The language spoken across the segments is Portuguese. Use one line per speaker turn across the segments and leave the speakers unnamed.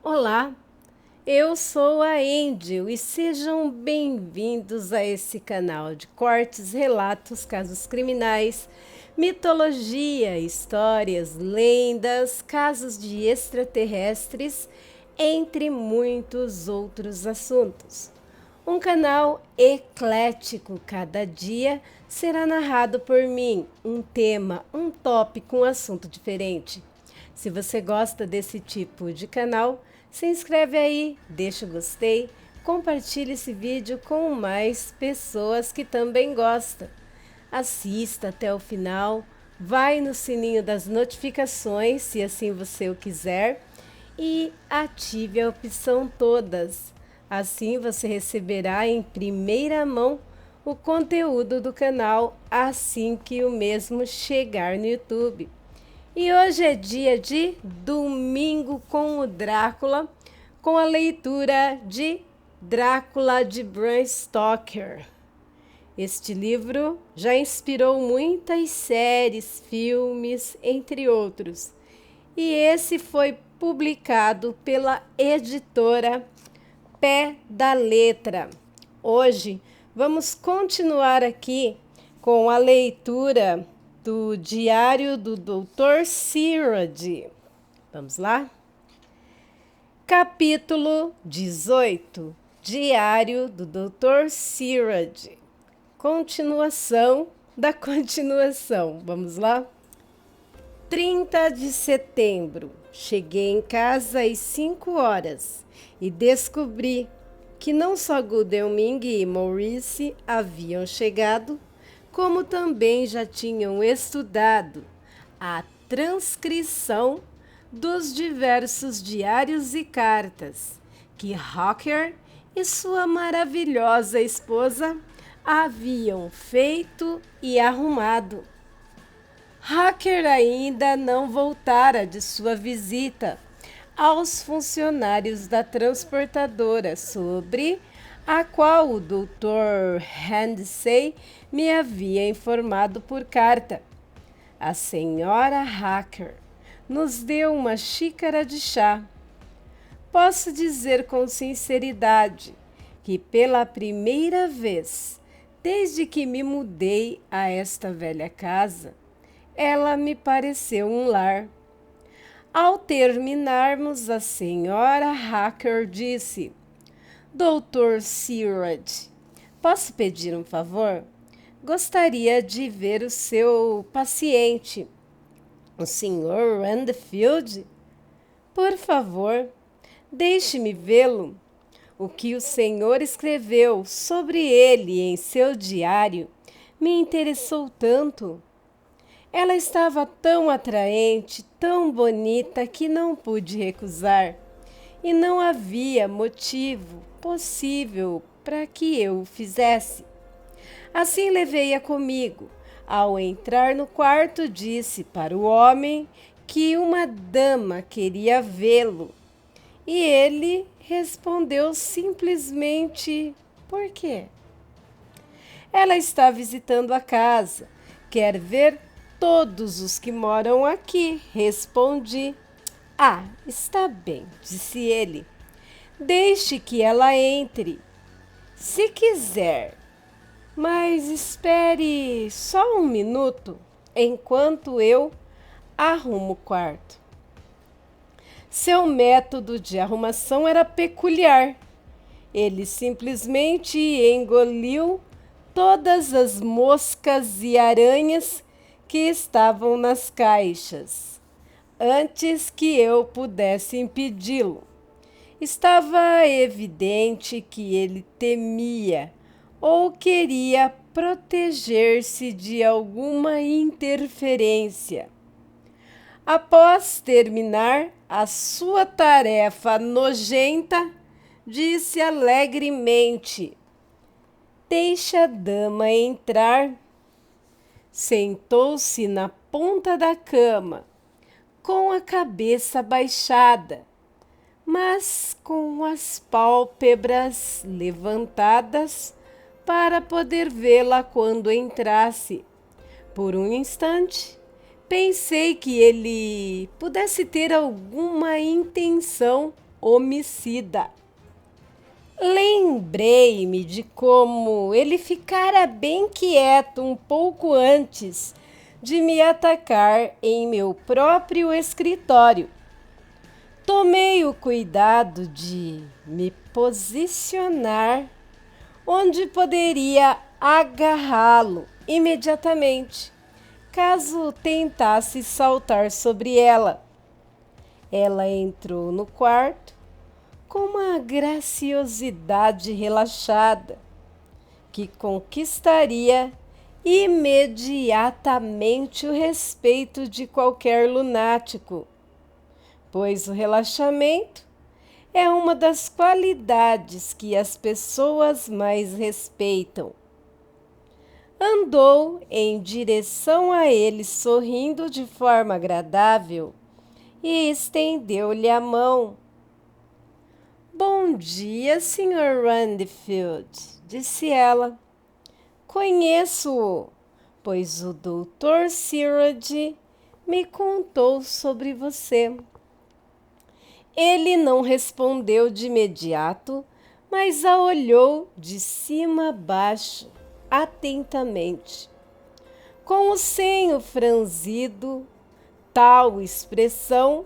Olá, eu sou a Angel e sejam bem-vindos a esse canal de cortes, relatos, casos criminais, mitologia, histórias, lendas, casos de extraterrestres, entre muitos outros assuntos. Um canal eclético, cada dia será narrado por mim, um tema, um tópico, um assunto diferente. Se você gosta desse tipo de canal, se inscreve aí, deixa o gostei, compartilhe esse vídeo com mais pessoas que também gostam. Assista até o final, vai no sininho das notificações, se assim você o quiser, e ative a opção todas. Assim você receberá em primeira mão o conteúdo do canal assim que o mesmo chegar no YouTube. E hoje é dia de Domingo com o Drácula, com a leitura de Drácula de Bram Stoker. Este livro já inspirou muitas séries, filmes, entre outros. E esse foi publicado pela editora Pé da Letra. Hoje vamos continuar aqui com a leitura do Diário do Dr. Sirad. Vamos lá? Capítulo 18. Diário do Dr. Sirad. Continuação da continuação. Vamos lá? 30 de setembro. Cheguei em casa às 5 horas e descobri que não só Godalming e Maurice haviam chegado, como também já tinham estudado a transcrição dos diversos diários e cartas que Hawker e sua maravilhosa esposa haviam feito e arrumado. Hawker ainda não voltara de sua visita aos funcionários da transportadora sobre a qual o Dr. Handsey me havia informado por carta. A senhora Hawker nos deu uma xícara de chá. Posso dizer com sinceridade que pela primeira vez, desde que me mudei a esta velha casa, ela me pareceu um lar. Ao terminarmos, a senhora Hawker disse: Dr. Sirad, posso pedir um favor? Gostaria de ver o seu paciente, o Sr. Randfield. Por favor, deixe-me vê-lo. O que o senhor escreveu sobre ele em seu diário me interessou tanto. Ela estava tão atraente, tão bonita, que não pude recusar. E não havia motivo possível para que eu o fizesse. Assim levei-a comigo. Ao entrar no quarto, disse para o homem que uma dama queria vê-lo. E ele respondeu simplesmente: por quê? Ela está visitando a casa. Quer ver todos os que moram aqui, respondi. Ah, está bem, disse ele. Deixe que ela entre, se quiser, mas espere só um minuto, enquanto eu arrumo o quarto. Seu método de arrumação era peculiar. Ele simplesmente engoliu todas as moscas e aranhas que estavam nas caixas, antes que eu pudesse impedi-lo. Estava evidente que ele temia ou queria proteger-se de alguma interferência. Após terminar a sua tarefa nojenta, disse alegremente: deixe a dama entrar. Sentou-se na ponta da cama, com a cabeça baixada, mas com as pálpebras levantadas para poder vê-la quando entrasse. Por um instante, pensei que ele pudesse ter alguma intenção homicida. Lembrei-me de como ele ficara bem quieto um pouco antes de me atacar em meu próprio escritório. Tomei o cuidado de me posicionar onde poderia agarrá-lo imediatamente, caso tentasse saltar sobre ela. Ela entrou no quarto com uma graciosidade relaxada que conquistaria imediatamente o respeito de qualquer lunático, pois o relaxamento é uma das qualidades que as pessoas mais respeitam. Andou em direção a ele sorrindo de forma agradável e estendeu-lhe a mão. Bom dia, Sr. Randfield, disse ela. Conheço-o, pois o Dr. Searage me contou sobre você. Ele não respondeu de imediato, mas a olhou de cima a baixo, atentamente. Com o senho franzido, tal expressão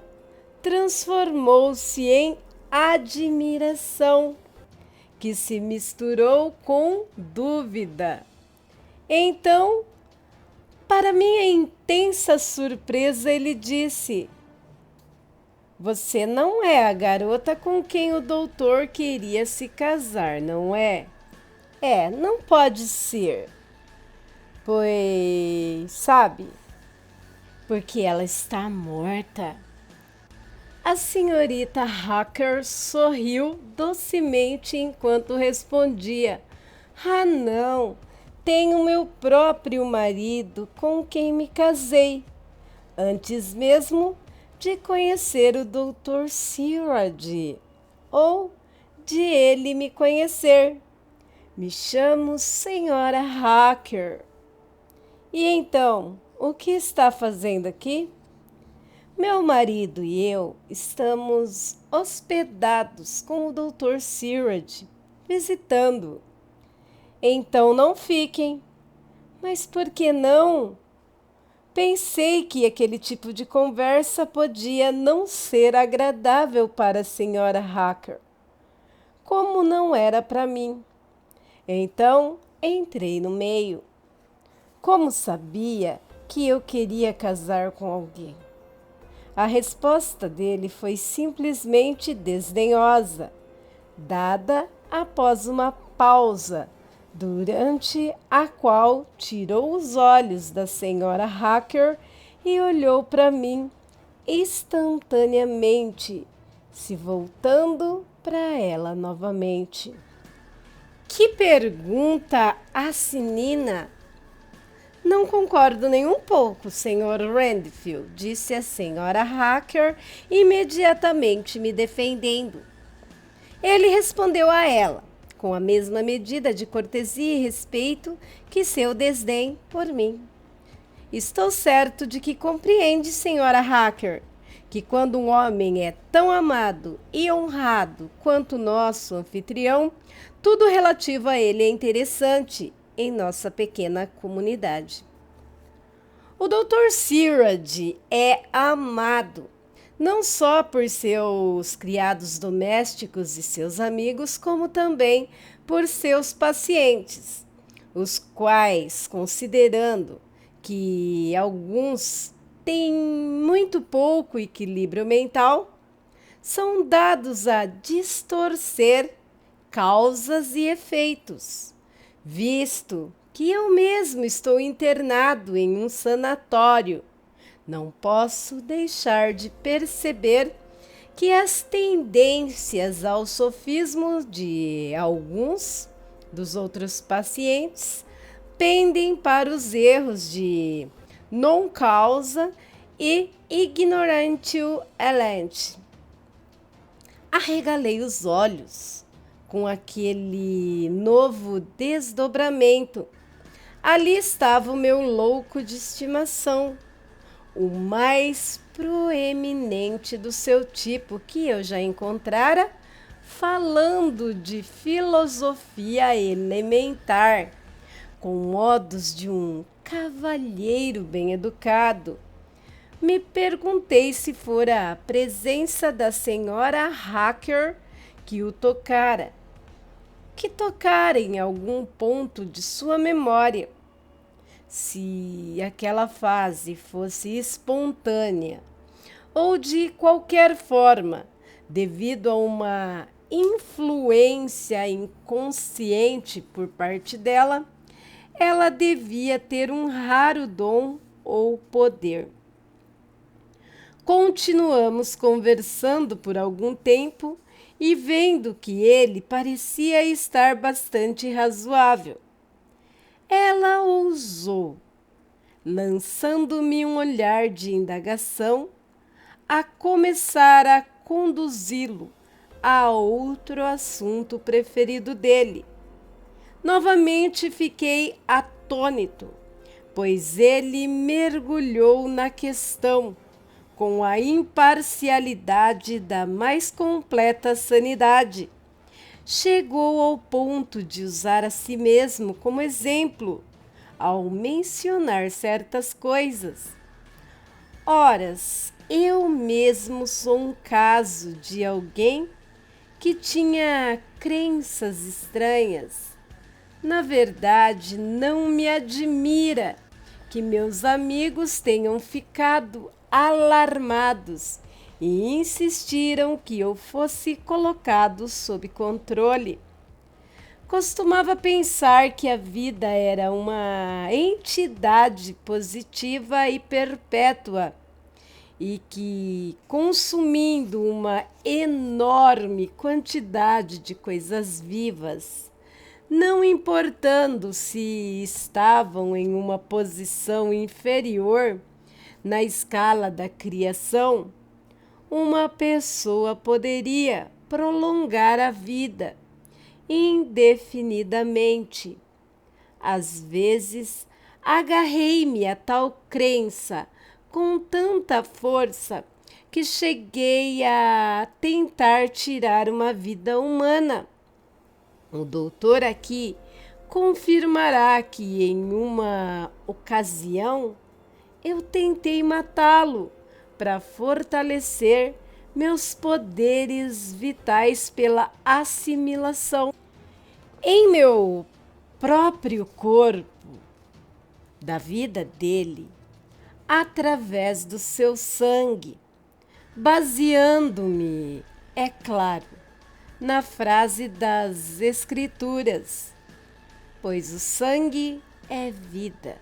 transformou-se em admiração, que se misturou com dúvida. Então, para minha intensa surpresa, ele disse: Você não é a garota com quem o doutor queria se casar, não é? Não pode ser. Pois, sabe, porque ela está morta. A senhorita Hacker sorriu docemente enquanto respondia: não, tenho meu próprio marido com quem me casei, antes mesmo de conhecer o Dr. Searage, ou de ele me conhecer. Me chamo Senhora Hacker. E então, o que está fazendo aqui? Meu marido e eu estamos hospedados com o Dr. Searage, visitando. Então não fiquem. Mas por que não? Pensei que aquele tipo de conversa podia não ser agradável para a senhora Hacker, como não era para mim. Então entrei no meio. Como sabia que eu queria casar com alguém? A resposta dele foi simplesmente desdenhosa, dada após uma pausa, durante a qual tirou os olhos da senhora Hacker e olhou para mim instantaneamente, se voltando para ela novamente. Que pergunta assinina! Não concordo nem um pouco, Sr. Randfield, disse a senhora Hacker, imediatamente me defendendo. Ele respondeu a ela, com a mesma medida de cortesia e respeito que seu desdém por mim. Estou certo de que compreende, senhora Hacker, que quando um homem é tão amado e honrado quanto nosso anfitrião, tudo relativo a ele é interessante em nossa pequena comunidade. O Dr. Searage é amado, não só por seus criados domésticos e seus amigos, como também por seus pacientes, os quais, considerando que alguns têm muito pouco equilíbrio mental, são dados a distorcer causas e efeitos, visto que eu mesmo estou internado em um sanatório. Não posso deixar de perceber que as tendências ao sofismo de alguns dos outros pacientes pendem para os erros de non causa e ignorantio elench. Arregalei os olhos com aquele novo desdobramento. Ali estava o meu louco de estimação, o mais proeminente do seu tipo que eu já encontrara, falando de filosofia elementar, com modos de um cavalheiro bem educado. Me perguntei se fora a presença da senhora Hacker que o tocara, que tocara em algum ponto de sua memória. Se aquela fase fosse espontânea ou de qualquer forma, devido a uma influência inconsciente por parte dela, ela devia ter um raro dom ou poder. Continuamos conversando por algum tempo e vendo que ele parecia estar bastante razoável, ela ousou, lançando-me um olhar de indagação, a começar a conduzi-lo a outro assunto preferido dele. Novamente fiquei atônito, pois ele mergulhou na questão com a imparcialidade da mais completa sanidade. Chegou ao ponto de usar a si mesmo como exemplo ao mencionar certas coisas. Oras, eu mesmo sou um caso de alguém que tinha crenças estranhas. Na verdade, não me admira que meus amigos tenham ficado alarmados e insistiram que eu fosse colocado sob controle. Costumava pensar que a vida era uma entidade positiva e perpétua e que, consumindo uma enorme quantidade de coisas vivas, não importando se estavam em uma posição inferior na escala da criação, uma pessoa poderia prolongar a vida indefinidamente. Às vezes, agarrei-me a tal crença com tanta força que cheguei a tentar tirar uma vida humana. O doutor aqui confirmará que em uma ocasião eu tentei matá-lo para fortalecer meus poderes vitais pela assimilação em meu próprio corpo da vida dele, através do seu sangue, baseando-me, é claro, na frase das Escrituras, pois o sangue é vida.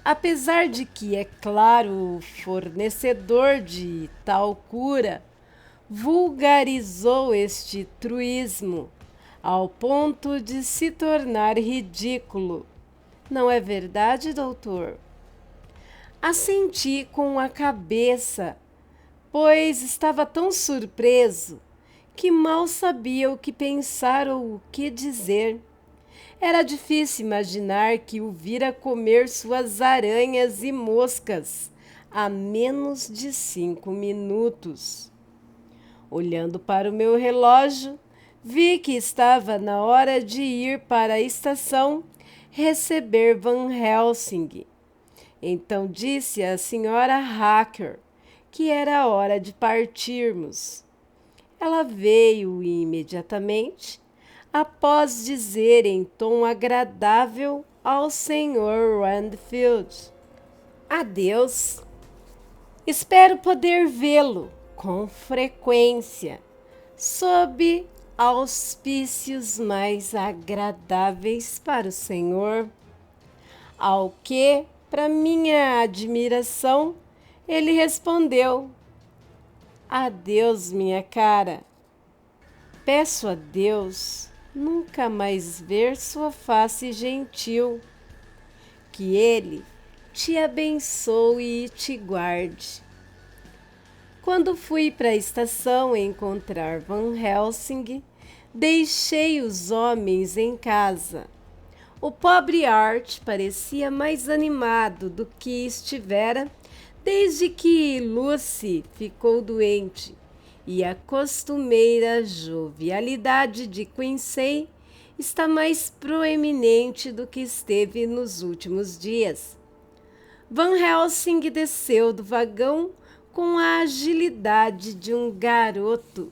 Apesar de que, é claro, fornecedor de tal cura, vulgarizou este truísmo ao ponto de se tornar ridículo. Não é verdade, doutor? Assenti com a cabeça, pois estava tão surpreso que mal sabia o que pensar ou o que dizer. Era difícil imaginar que o vira comer suas aranhas e moscas a menos de 5 minutos. Olhando para o meu relógio, vi que estava na hora de ir para a estação receber Van Helsing. Então disse à senhora Hacker que era hora de partirmos. Ela veio imediatamente, após dizer em tom agradável ao Sr. Randfield: adeus. Espero poder vê-lo com frequência, sob auspícios mais agradáveis para o senhor. Ao que, para minha admiração, ele respondeu: adeus, minha cara. Peço a Deus nunca mais ver sua face gentil. Que Ele te abençoe e te guarde. Quando fui para a estação encontrar Van Helsing, deixei os homens em casa. O pobre Art parecia mais animado do que estivera desde que Lucy ficou doente e a costumeira jovialidade de Quincy está mais proeminente do que esteve nos últimos dias. Van Helsing desceu do vagão com a agilidade de um garoto.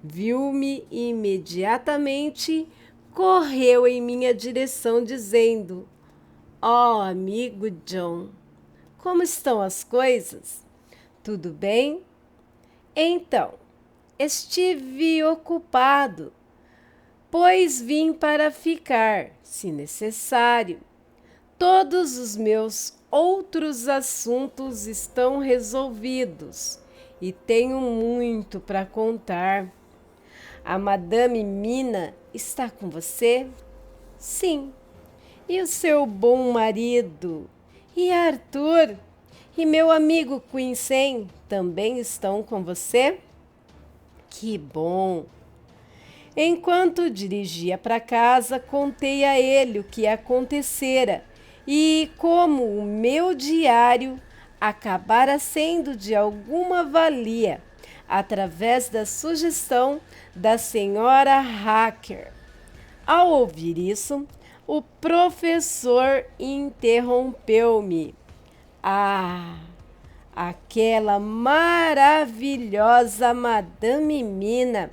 Viu-me e imediatamente correu em minha direção dizendo: "Oh, amigo John, como estão as coisas? Tudo bem?" Então, estive ocupado, pois vim para ficar, se necessário. Todos os meus outros assuntos estão resolvidos e tenho muito para contar. A Madame Mina está com você? Sim. E o seu bom marido? E Arthur? E meu amigo Quincy também estão com você? Que bom! Enquanto dirigia para casa, contei a ele o que acontecera e como o meu diário acabara sendo de alguma valia através da sugestão da senhora Hacker. Ao ouvir isso, o professor interrompeu-me. Ah, aquela maravilhosa Madame Mina!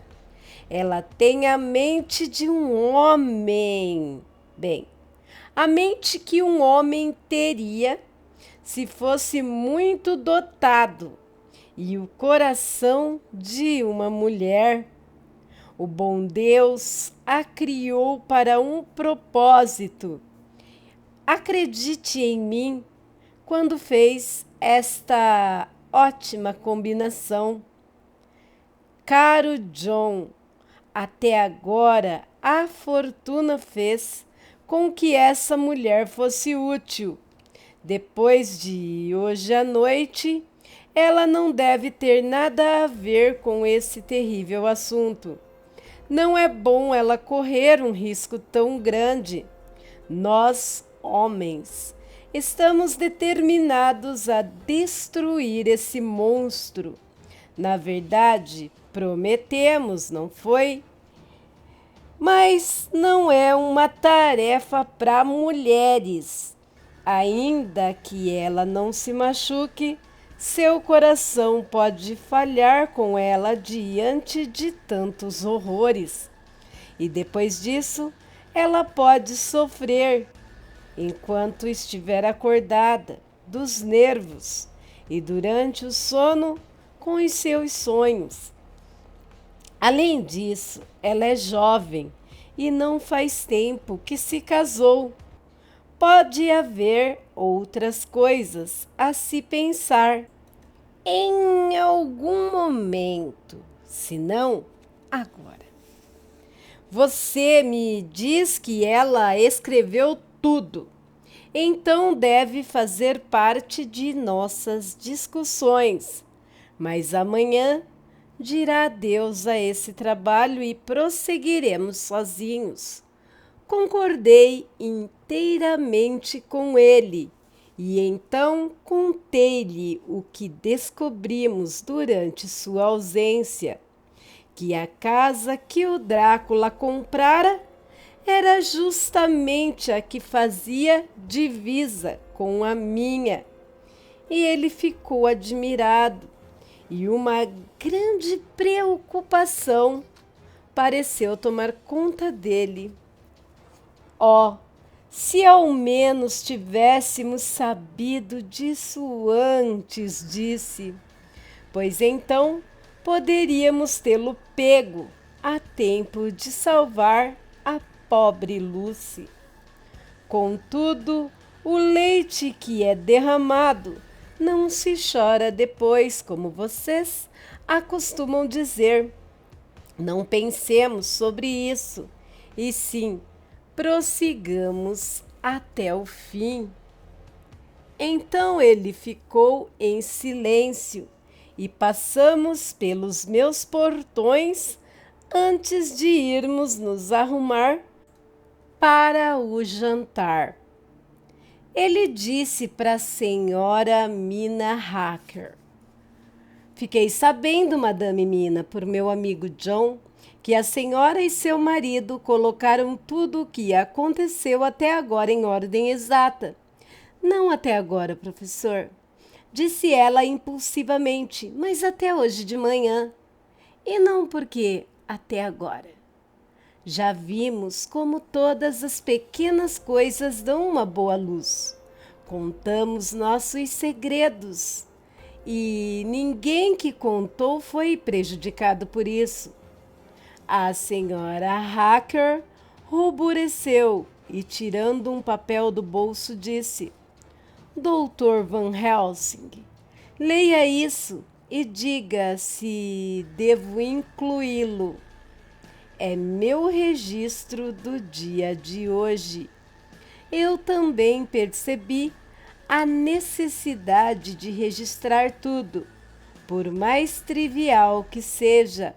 Ela tem a mente de um homem. Bem, a mente que um homem teria se fosse muito dotado, e o coração de uma mulher. O bom Deus a criou para um propósito. Acredite em mim quando fez esta ótima combinação. Caro John, até agora a fortuna fez com que essa mulher fosse útil. Depois de hoje à noite, ela não deve ter nada a ver com esse terrível assunto. Não é bom ela correr um risco tão grande. Nós, homens, estamos determinados a destruir esse monstro. Na verdade, prometemos, não foi? Mas não é uma tarefa para mulheres. Ainda que ela não se machuque, seu coração pode falhar com ela diante de tantos horrores. E depois disso, ela pode sofrer, enquanto estiver acordada, dos nervos e durante o sono com os seus sonhos. Além disso, ela é jovem e não faz tempo que se casou. Pode haver outras coisas a se pensar em algum momento, se não agora. Você me diz que ela escreveu tudo, então deve fazer parte de nossas discussões, mas amanhã dirá adeus a esse trabalho e prosseguiremos sozinhos. Concordei inteiramente com ele e então contei-lhe o que descobrimos durante sua ausência, que a casa que o Drácula comprara era justamente a que fazia divisa com a minha. E ele ficou admirado e uma grande preocupação pareceu tomar conta dele. Oh, se ao menos tivéssemos sabido disso antes, disse, pois então poderíamos tê-lo pego a tempo de salvar a pobre Lucy. Contudo, o leite que é derramado não se chora depois, como vocês acostumam dizer. Não pensemos sobre isso, e sim, prossigamos até o fim. Então ele ficou em silêncio e passamos pelos meus portões antes de irmos nos arrumar para o jantar. Ele disse para a senhora Mina Hacker: Fiquei sabendo, Madame Mina, por meu amigo John, que a senhora e seu marido colocaram tudo o que aconteceu até agora em ordem exata. Não até agora, professor, disse ela impulsivamente, mas até hoje de manhã. E não porque até agora. Já vimos como todas as pequenas coisas dão uma boa luz. Contamos nossos segredos. E ninguém que contou foi prejudicado por isso. A senhora Hacker ruboreceu e, tirando um papel do bolso, disse: Doutor Van Helsing, leia isso e diga se devo incluí-lo. É meu registro do dia de hoje. Eu também percebi a necessidade de registrar tudo, por mais trivial que seja.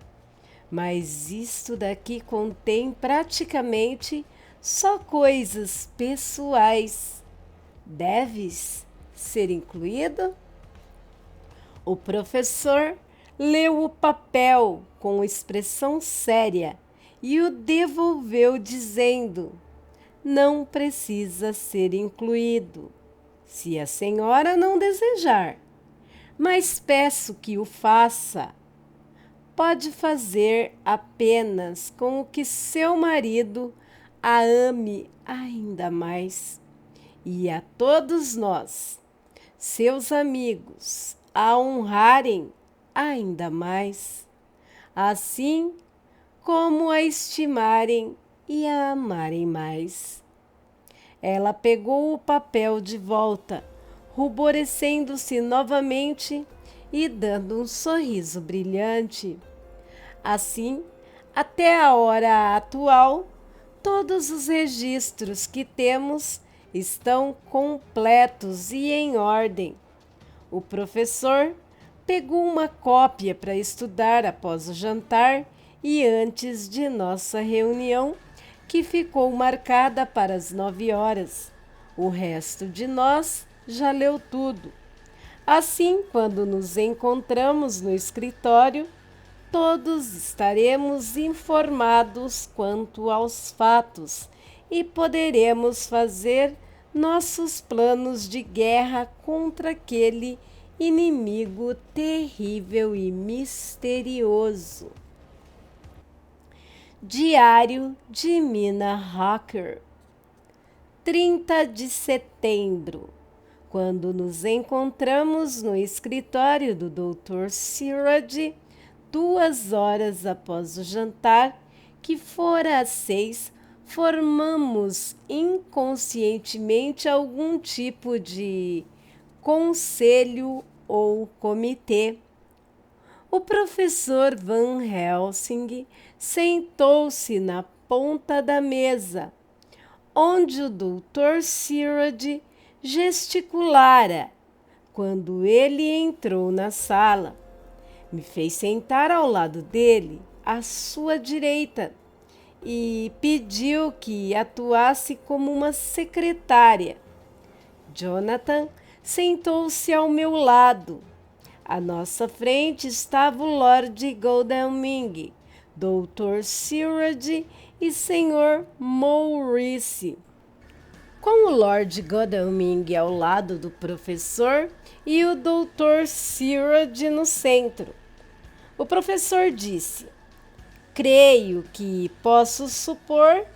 Mas isto daqui contém praticamente só coisas pessoais. Deves ser incluído? O professor leu o papel com expressão séria e o devolveu dizendo: Não precisa ser incluído, se a senhora não desejar, mas peço que o faça. Pode fazer apenas com o que seu marido a ame ainda mais. E a todos nós, seus amigos, a honrarem ainda mais, assim como a estimarem e a amarem mais. Ela pegou o papel de volta, ruborecendo-se novamente e dando um sorriso brilhante. Assim, até a hora atual, todos os registros que temos estão completos e em ordem. O professor pegou uma cópia para estudar após o jantar e antes de nossa reunião, que ficou marcada para as 9 horas. O resto de nós já leu tudo. Assim, quando nos encontramos no escritório, todos estaremos informados quanto aos fatos e poderemos fazer nossos planos de guerra contra aquele inimigo terrível e misterioso. Diário de Mina Hacker, 30 de setembro, quando nos encontramos no escritório do Dr. Siraj, 2 horas após o jantar, que fora às 6, formamos inconscientemente algum tipo de conselho ou comitê. O professor Van Helsing sentou-se na ponta da mesa, onde o Dr. Siraj gesticulara quando ele entrou na sala. Me fez sentar ao lado dele, à sua direita, e pediu que atuasse como uma secretária. Jonathan sentou-se ao meu lado. À nossa frente estava o Lord Godalming, Dr. Siraj e Sr. Maurice, com o Lord Godalming ao lado do professor e o Dr. Siraj no centro. O professor disse: Creio que posso supor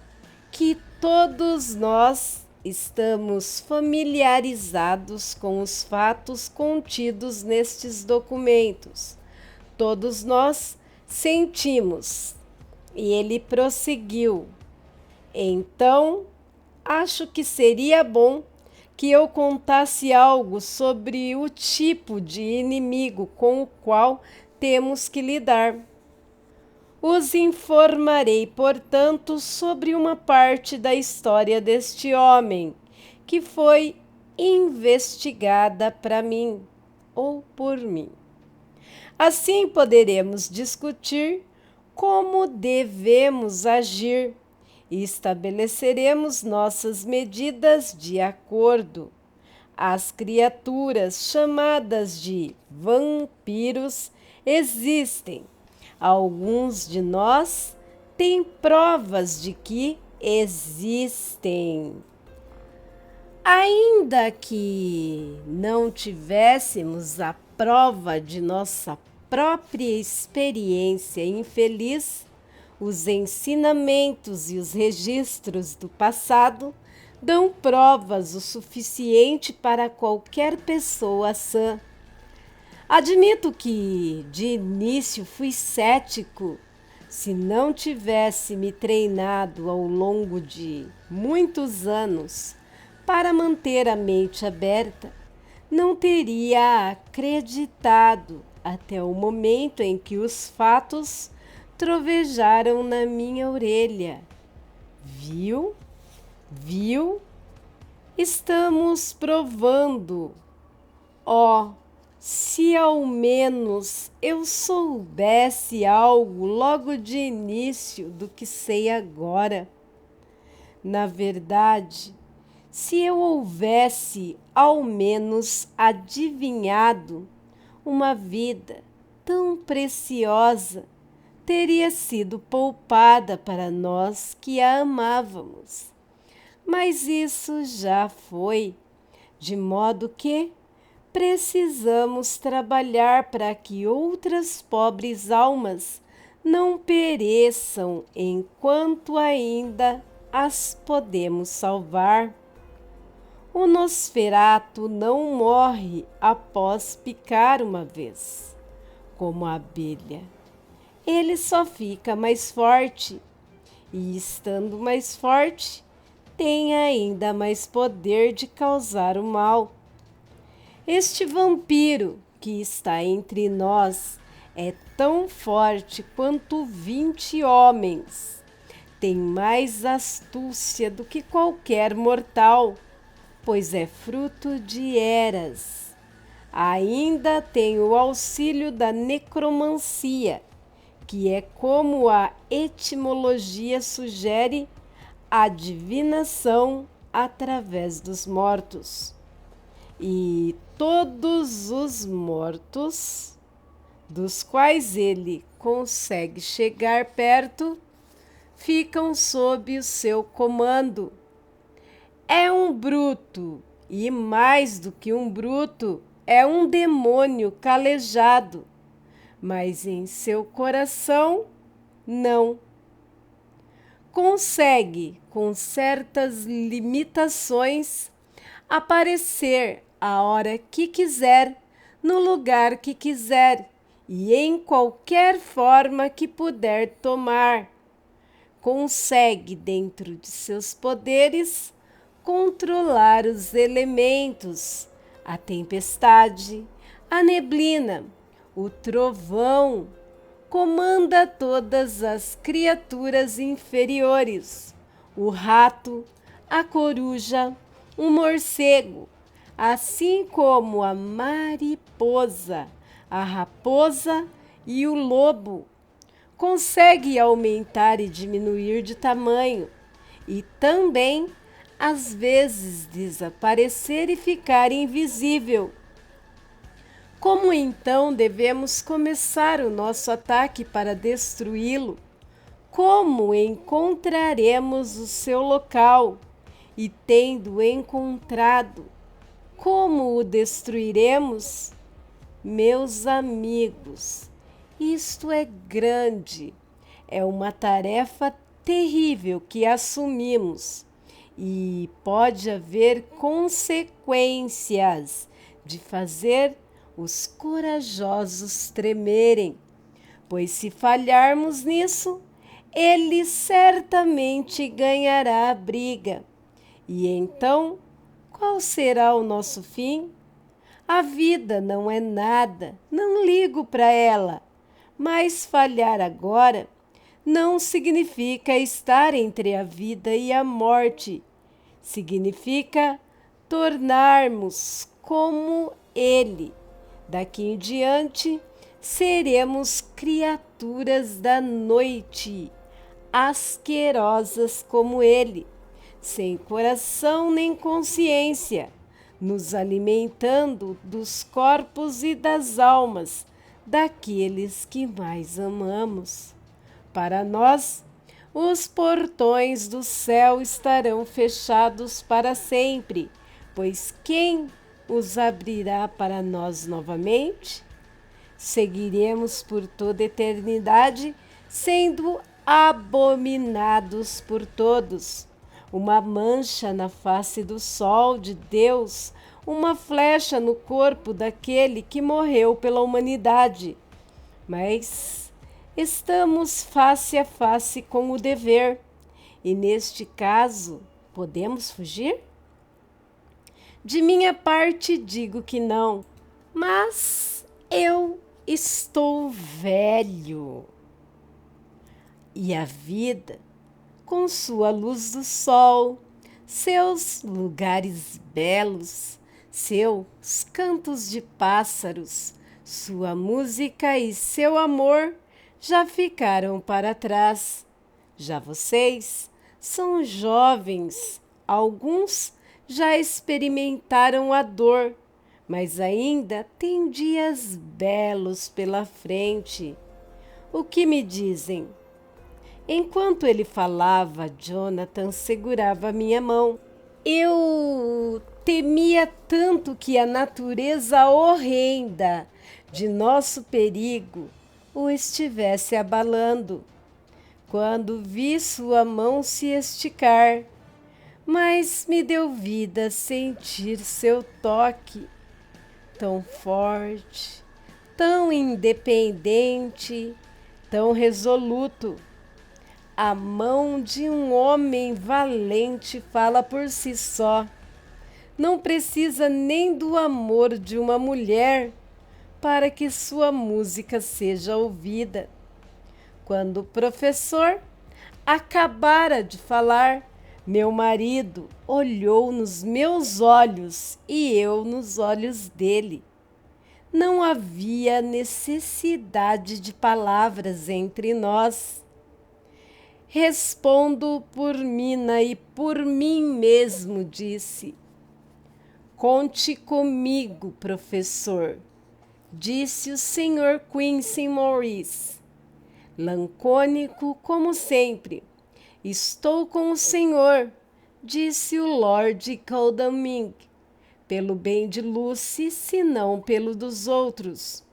que todos nós estamos familiarizados com os fatos contidos nestes documentos. Todos nós sentimos. E ele prosseguiu: Então, acho que seria bom que eu contasse algo sobre o tipo de inimigo com o qual temos que lidar. Os informarei, portanto, sobre uma parte da história deste homem, que foi investigada para mim, ou por mim. Assim poderemos discutir como devemos agir e estabeleceremos nossas medidas de acordo. As criaturas chamadas de vampiros existem. Alguns de nós têm provas de que existem. Ainda que não tivéssemos a prova de nossa própria experiência infeliz, os ensinamentos e os registros do passado dão provas o suficiente para qualquer pessoa sã. Admito que, de início, fui cético. Se não tivesse me treinado ao longo de muitos anos para manter a mente aberta, não teria acreditado até o momento em que os fatos trovejaram na minha orelha. Viu? Viu? Estamos provando. Oh, se ao menos eu soubesse algo logo de início do que sei agora. Na verdade, se eu houvesse ao menos adivinhado, uma vida tão preciosa teria sido poupada para nós que a amávamos. Mas isso já foi, de modo que precisamos trabalhar para que outras pobres almas não pereçam enquanto ainda as podemos salvar. O Nosferatu não morre após picar uma vez, como a abelha. Ele só fica mais forte, e estando mais forte, tem ainda mais poder de causar o mal. Este vampiro que está entre nós é tão forte quanto 20 homens. Tem mais astúcia do que qualquer mortal, pois é fruto de eras. Ainda tem o auxílio da necromancia, que é, como a etimologia sugere, a divinação através dos mortos. E todos os mortos, dos quais ele consegue chegar perto, ficam sob o seu comando. É um bruto, e mais do que um bruto, é um demônio calejado, mas em seu coração, não. Consegue, com certas limitações, aparecer a hora que quiser, no lugar que quiser e em qualquer forma que puder tomar. Consegue, dentro de seus poderes, controlar os elementos, a tempestade, a neblina, o trovão, comanda todas as criaturas inferiores, o rato, a coruja, o morcego, assim como a mariposa, a raposa e o lobo. Consegue aumentar e diminuir de tamanho e também, às vezes, desaparecer e ficar invisível. Como então devemos começar o nosso ataque para destruí-lo? Como encontraremos o seu local? E tendo encontrado, como o destruiremos? Meus amigos, isto é grande, é uma tarefa terrível que assumimos e pode haver consequências de fazer os corajosos tremerem, pois se falharmos nisso, ele certamente ganhará a briga. E então, qual será o nosso fim? A vida não é nada, não ligo para ela, mas falhar agora não significa estar entre a vida e a morte, significa tornarmos como ele. Daqui em diante, seremos criaturas da noite, asquerosas como ele, sem coração nem consciência, nos alimentando dos corpos e das almas daqueles que mais amamos. Para nós, os portões do céu estarão fechados para sempre, pois quem os abrirá para nós novamente? Seguiremos por toda a eternidade, sendo abominados por todos. Uma mancha na face do sol de Deus, uma flecha no corpo daquele que morreu pela humanidade. Mas estamos face a face com o dever, e neste caso, podemos fugir? De minha parte, digo que não, mas eu estou velho. E a vida, com sua luz do sol, seus lugares belos, seus cantos de pássaros, sua música e seu amor já ficaram para trás. Já vocês são jovens, alguns já experimentaram a dor, mas ainda têm dias belos pela frente. O que me dizem? Enquanto ele falava, Jonathan segurava minha mão. Eu temia tanto que a natureza horrenda de nosso perigo o estivesse abalando, quando vi sua mão se esticar, mas me deu vida sentir seu toque, tão forte, tão independente, tão resoluto. A mão de um homem valente fala por si só. Não precisa nem do amor de uma mulher para que sua música seja ouvida. Quando o professor acabara de falar, meu marido olhou nos meus olhos e eu nos olhos dele. Não havia necessidade de palavras entre nós. Respondo por Mina e por mim mesmo, disse. Conte comigo, professor, disse o Sr. Quincy Morris, lacônico como sempre. Estou com o senhor, disse o Lord Godalming, pelo bem de Lucy, se não pelo dos outros.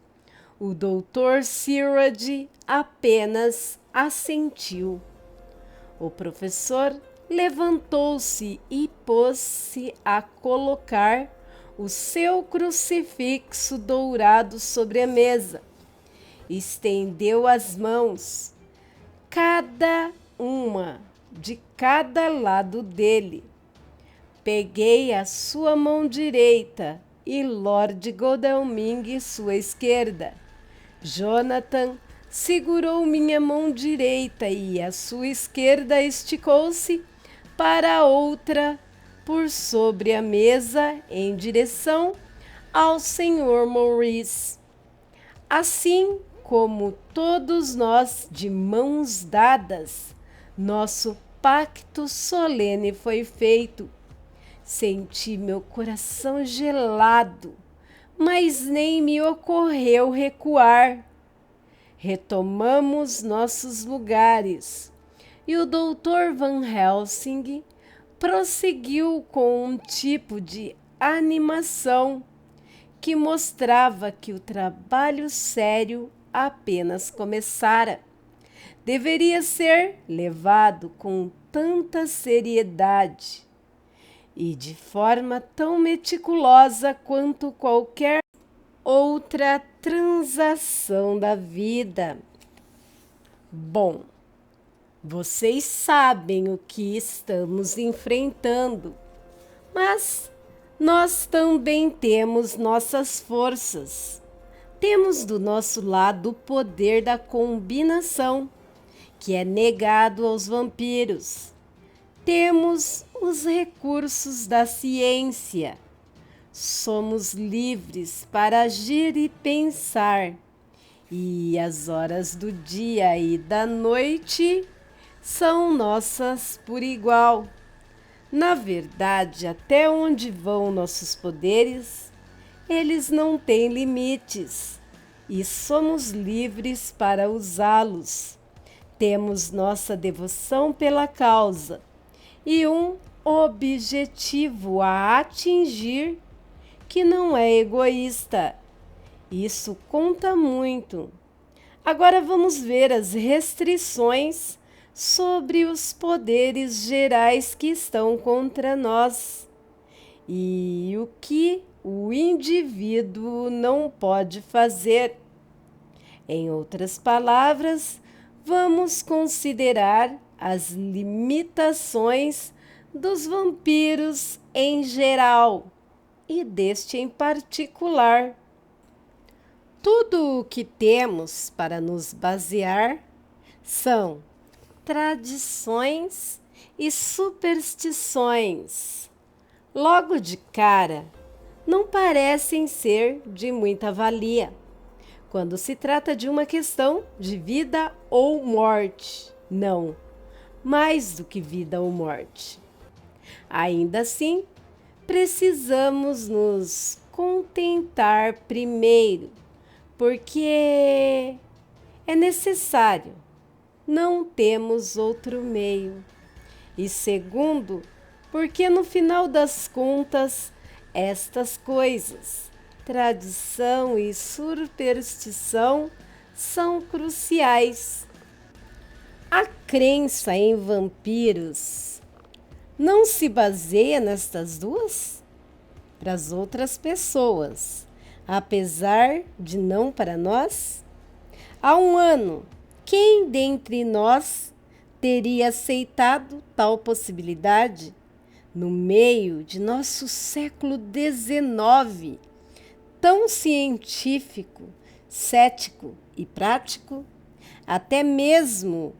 O Dr. Sirrod apenas assentiu. O professor levantou-se e pôs-se a colocar o seu crucifixo dourado sobre a mesa. Estendeu as mãos, cada uma de cada lado dele. Peguei a sua mão direita e Lord Godalming sua esquerda. Jonathan segurou minha mão direita e a sua esquerda esticou-se para a outra por sobre a mesa em direção ao Sr. Morris. Assim como todos nós de mãos dadas, nosso pacto solene foi feito. Senti meu coração gelado, mas nem me ocorreu recuar. Retomamos nossos lugares e o Dr. Van Helsing prosseguiu com um tipo de animação que mostrava que o trabalho sério apenas começara. Deveria ser levado com tanta seriedade e de forma tão meticulosa quanto qualquer outra transação da vida. Bom, vocês sabem o que estamos enfrentando, mas nós também temos nossas forças. Temos do nosso lado o poder da combinação, que é negado aos vampiros. Temos os recursos da ciência. Somos livres para agir e pensar, e as horas do dia e da noite são nossas por igual. Na verdade, até onde vão nossos poderes, eles não têm limites e somos livres para usá-los. Temos nossa devoção pela causa e um objetivo a atingir que não é egoísta. Isso conta muito. Agora vamos ver as restrições sobre os poderes gerais que estão contra nós e o que o indivíduo não pode fazer. Em outras palavras, vamos considerar as limitações dos vampiros em geral e deste em particular. Tudo o que temos para nos basear são tradições e superstições. Logo de cara, não parecem ser de muita valia quando se trata de uma questão de vida ou morte. Não, mais do que vida ou morte. Ainda assim, precisamos nos contentar primeiro, porque é necessário, não temos outro meio. E segundo, porque no final das contas, estas coisas, tradição e superstição, são cruciais. A crença em vampiros não se baseia nestas duas? Para as outras pessoas, apesar de não para nós? Há um ano, quem dentre nós teria aceitado tal possibilidade? No meio de nosso século XIX, tão científico, cético e prático, até mesmo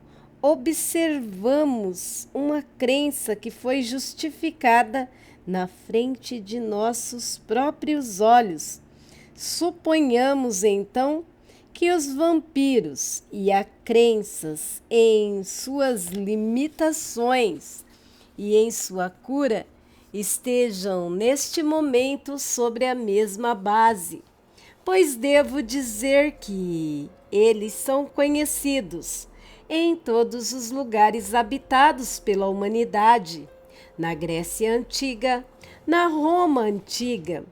observamos uma crença que foi justificada na frente de nossos próprios olhos. Suponhamos então que os vampiros e as crenças em suas limitações e em sua cura estejam neste momento sobre a mesma base, pois devo dizer que eles são conhecidos em todos os lugares habitados pela humanidade, na Grécia Antiga, na Roma Antiga.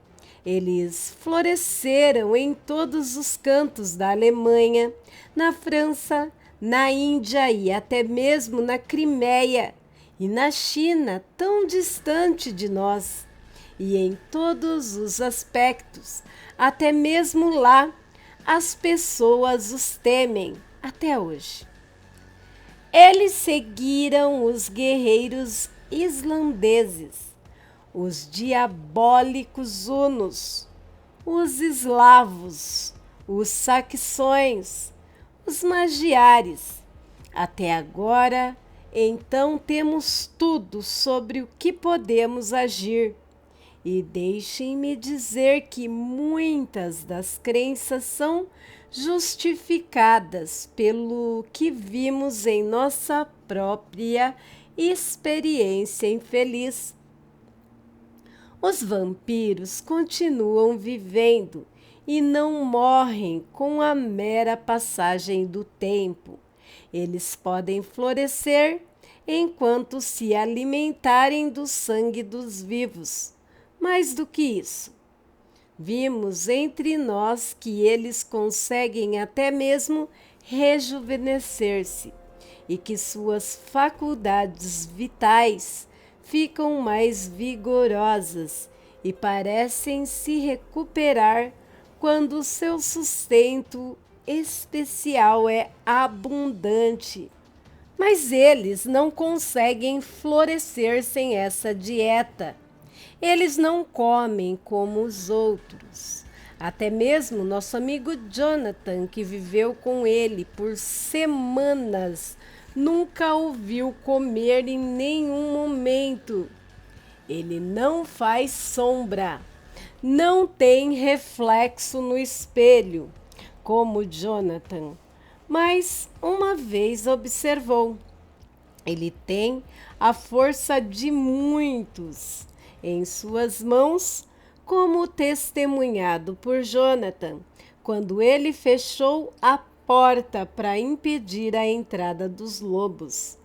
Eles floresceram em todos os cantos da Alemanha, na França, na Índia e até mesmo na Crimeia e na China, tão distante de nós. E em todos os aspectos, até mesmo lá, as pessoas os temem até hoje. Eles seguiram os guerreiros islandeses, os diabólicos hunos, os eslavos, os saxões, os magiares. Até agora, então temos tudo sobre o que podemos agir. E deixem-me dizer que muitas das crenças são justificadas pelo que vimos em nossa própria experiência infeliz. Os vampiros continuam vivendo e não morrem com a mera passagem do tempo. Eles podem florescer enquanto se alimentarem do sangue dos vivos. Mais do que isso, vimos entre nós que eles conseguem até mesmo rejuvenescer-se e que suas faculdades vitais ficam mais vigorosas e parecem se recuperar quando o seu sustento especial é abundante. Mas eles não conseguem florescer sem essa dieta. Eles não comem como os outros. Até mesmo nosso amigo Jonathan, que viveu com ele por semanas, nunca o viu comer em nenhum momento. Ele não faz sombra, não tem reflexo no espelho, como Jonathan, mas uma vez observou: Ele tem a força de muitos em suas mãos, como testemunhado por Jonathan, quando ele fechou a porta para impedir a entrada dos lobos,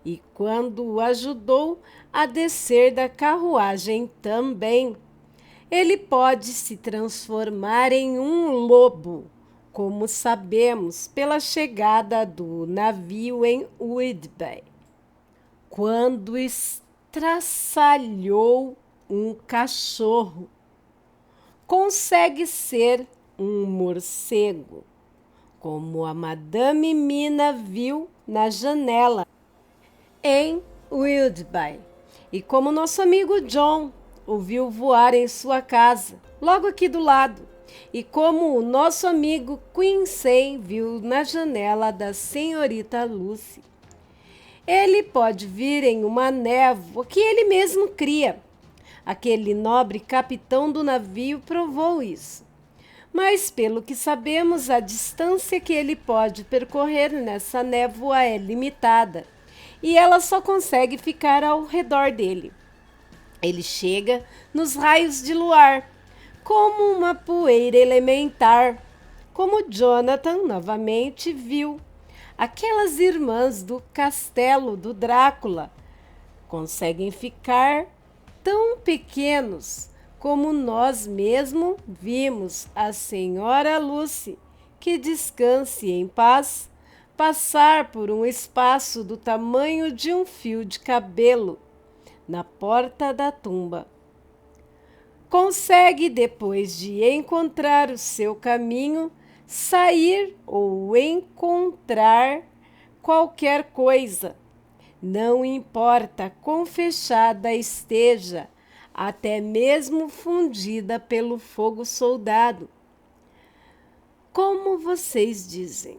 e quando o ajudou a descer da carruagem também. Ele pode se transformar em um lobo, como sabemos pela chegada do navio em Whidbey, quando estraçalhou um cachorro. Consegue ser um morcego, como a Madame Mina viu na janela em Whidbey, e como nosso amigo John o viu voar em sua casa, logo aqui do lado, e como o nosso amigo Quincy viu na janela da senhorita Lucy. Ele pode vir em uma névoa que ele mesmo cria. Aquele nobre capitão do navio provou isso. Mas, pelo que sabemos, a distância que ele pode percorrer nessa névoa é limitada, e ela só consegue ficar ao redor dele. Ele chega nos raios de luar, como uma poeira elementar, como Jonathan novamente viu. Aquelas irmãs do castelo do Drácula conseguem ficar tão pequenos como nós mesmo vimos a senhora Lucy, que descanse em paz, passar por um espaço do tamanho de um fio de cabelo na porta da tumba. Consegue, depois de encontrar o seu caminho, sair ou encontrar qualquer coisa. Não importa quão fechada esteja, até mesmo fundida pelo fogo soldado. Como vocês dizem?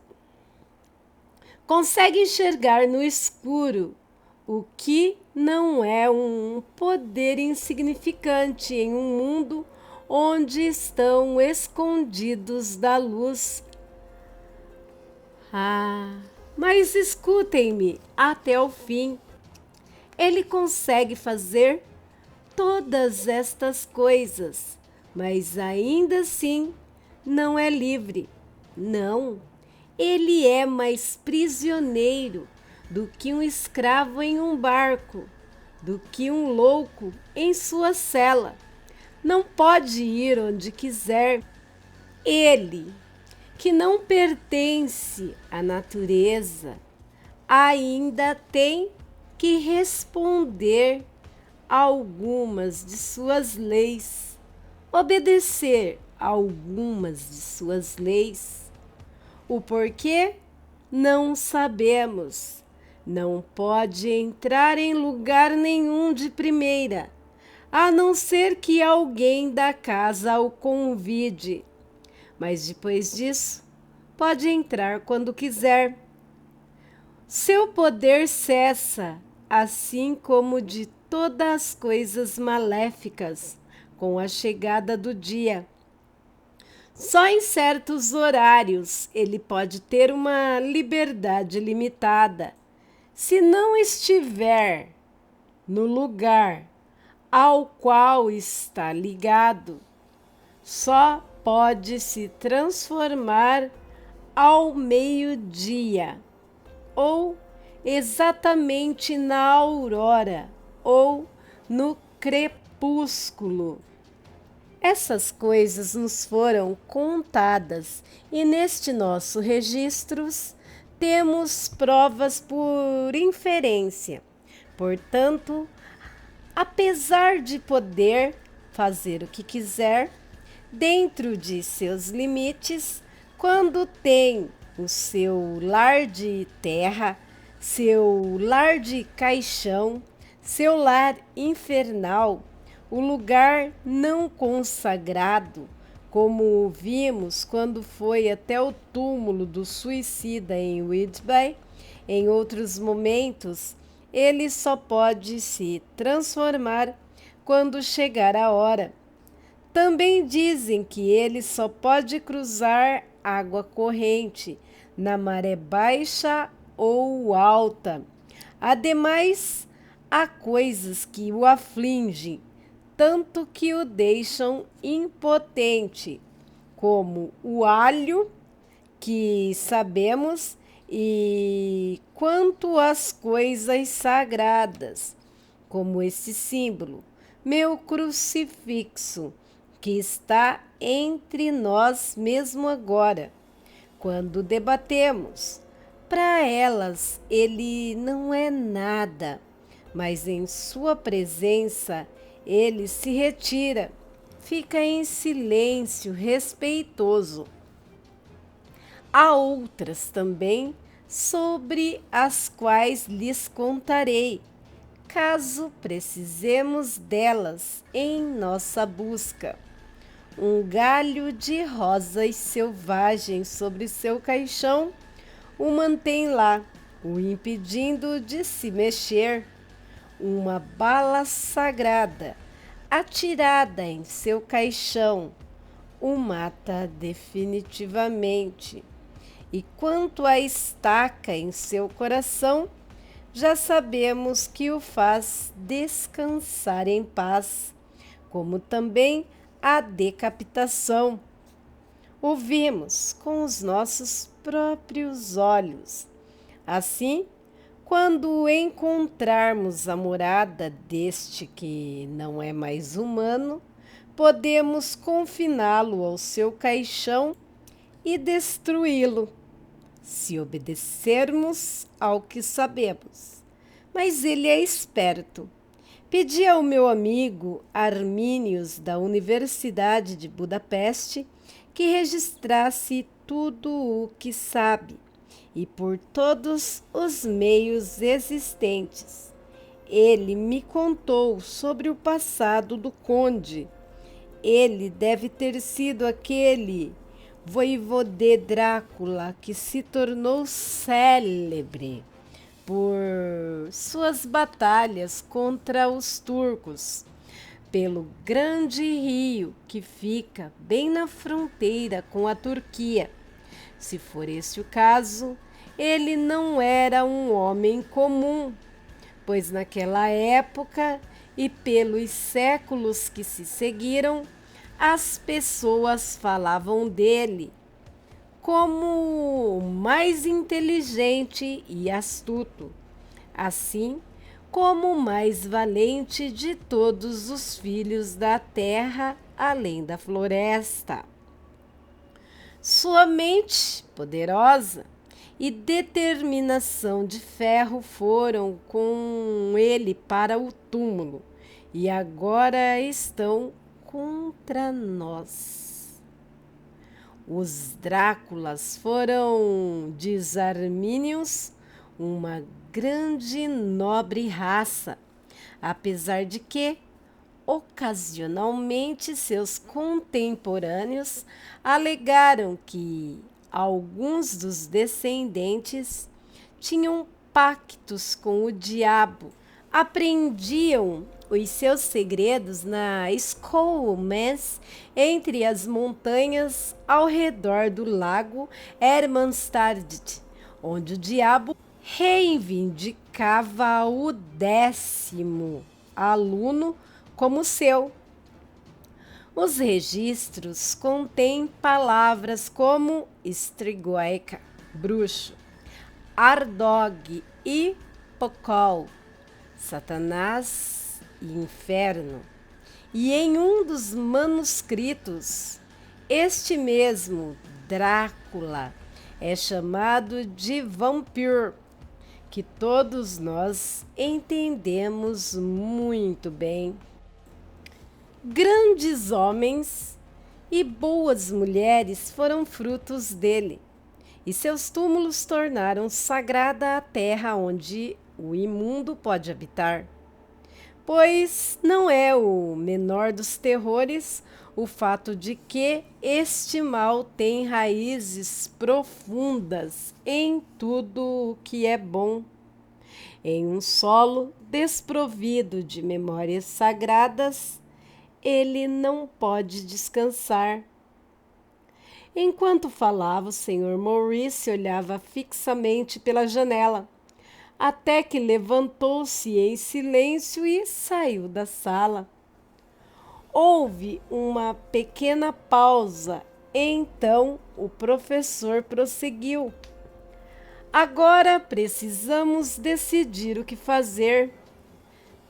Consegue enxergar no escuro, o que não é um poder insignificante em um mundo onde estão escondidos da luz. Mas escutem-me até o fim. Ele consegue fazer todas estas coisas, mas ainda assim não é livre. Não, ele é mais prisioneiro do que um escravo em um barco, do que um louco em sua cela. Não pode ir onde quiser. Ele, que não pertence à natureza, ainda tem que responder a algumas de suas leis, obedecer a algumas de suas leis. O porquê? Não sabemos. Não pode entrar em lugar nenhum de primeira, a não ser que alguém da casa o convide. Mas depois disso, pode entrar quando quiser. Seu poder cessa, assim como de todas as coisas maléficas, com a chegada do dia. Só em certos horários ele pode ter uma liberdade limitada. Se não estiver no lugar ao qual está ligado, só pode se transformar ao meio-dia, ou exatamente na aurora, ou no crepúsculo. Essas coisas nos foram contadas e neste nosso registros temos provas por inferência. Portanto, apesar de poder fazer o que quiser, dentro de seus limites, quando tem o seu lar de terra, seu lar de caixão, seu lar infernal, o lugar não consagrado, como vimos quando foi até o túmulo do suicida em Whidbey. Em outros momentos, ele só pode se transformar quando chegar a hora. Também dizem que ele só pode cruzar água corrente na maré baixa ou alta, Ademais, há coisas que o afligem, tanto que o deixam impotente, como o alho, que sabemos, e quanto às coisas sagradas, como esse símbolo, meu crucifixo, que está entre nós mesmo agora, quando debatemos. Para elas, ele não é nada, mas em sua presença ele se retira, fica em silêncio respeitoso. Há outras também sobre as quais lhes contarei, caso precisemos delas em nossa busca. Um galho de rosas selvagens sobre seu caixão o mantém lá, o impedindo de se mexer. Uma bala sagrada, atirada em seu caixão, o mata definitivamente. E quanto à estaca em seu coração, já sabemos que o faz descansar em paz, como também a decapitação. O vimos com os nossos próprios olhos. Assim, quando encontrarmos a morada deste que não é mais humano, podemos confiná-lo ao seu caixão e destruí-lo, se obedecermos ao que sabemos. Mas ele é esperto. Pedi ao meu amigo Armínios, da Universidade de Budapeste, que registrasse tudo o que sabe e por todos os meios existentes. Ele me contou sobre o passado do conde. Ele deve ter sido aquele voivodê Drácula que se tornou célebre por suas batalhas contra os turcos, pelo grande rio que fica bem na fronteira com a Turquia. Se for esse o caso, ele não era um homem comum, pois naquela época e pelos séculos que se seguiram, as pessoas falavam dele como o mais inteligente e astuto, assim como o mais valente de todos os filhos da terra, além da floresta. Sua mente poderosa e determinação de ferro foram com ele para o túmulo e agora estão contra nós. Os Dráculas foram, diz Armínios, uma grande nobre raça, apesar de que, ocasionalmente, seus contemporâneos alegaram que alguns dos descendentes tinham pactos com o diabo, aprendiam os seus segredos na Skolmes, entre as montanhas ao redor do lago Hermanstad, onde o diabo reivindicava o 10º aluno como seu. Os registros contêm palavras como Strigoica, bruxo, Ardog e Pocol, Satanás e inferno. E em um dos manuscritos, este mesmo Drácula é chamado de vampiro, que todos nós entendemos muito bem. Grandes homens e boas mulheres foram frutos dele, e seus túmulos tornaram sagrada a terra onde o imundo pode habitar. Pois não é o menor dos terrores o fato de que este mal tem raízes profundas em tudo o que é bom. Em um solo desprovido de memórias sagradas, ele não pode descansar. Enquanto falava, o Sr. Maurice olhava fixamente pela janela. até que levantou-se em silêncio e saiu da sala. Houve uma pequena pausa, então o professor prosseguiu. Agora precisamos decidir o que fazer.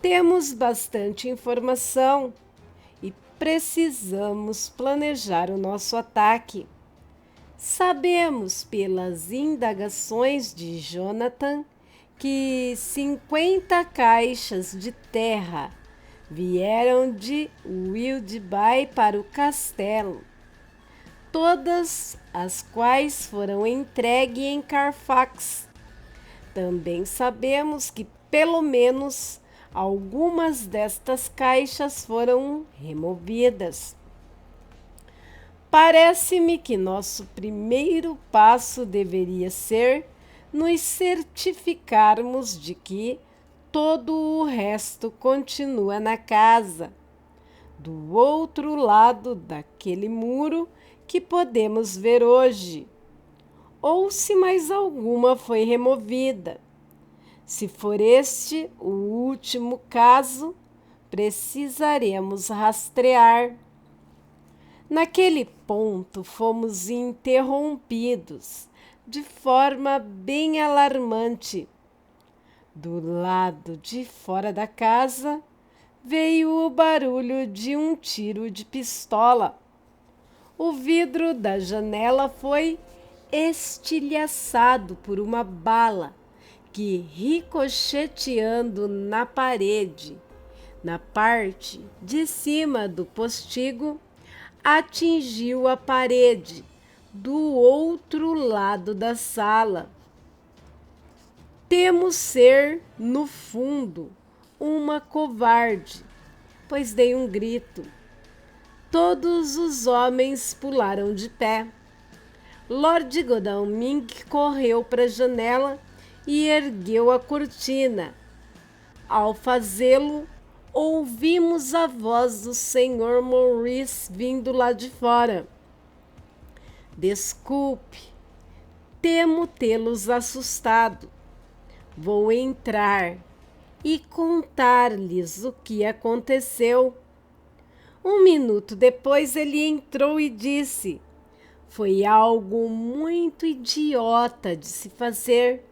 Temos bastante informação e precisamos planejar o nosso ataque. Sabemos pelas indagações de Jonathan que 50 caixas de terra vieram de Willoughby para o castelo, todas as quais foram entregues em Carfax. Também sabemos que pelo menos algumas destas caixas foram removidas. Parece-me que nosso primeiro passo deveria ser nos certificarmos de que todo o resto continua na casa, do outro lado daquele muro que podemos ver hoje, ou se mais alguma foi removida. Se for este o último caso, precisaremos rastrear. Naquele ponto fomos interrompidos de forma bem alarmante. Do lado de fora da casa veio o barulho de um tiro de pistola. O vidro da janela foi estilhaçado por uma bala que, ricocheteando na parede, na parte de cima do postigo, atingiu a parede do outro lado da sala. Temo ser, no fundo, uma covarde, pois dei um grito. Todos os homens pularam de pé. Lord Godalming correu para a janela e ergueu a cortina. Ao fazê-lo, ouvimos a voz do Sr. Maurice vindo lá de fora. Desculpe, temo tê-los assustado. Vou entrar e contar-lhes o que aconteceu. Um minuto depois ele entrou e disse: foi algo muito idiota de se fazer.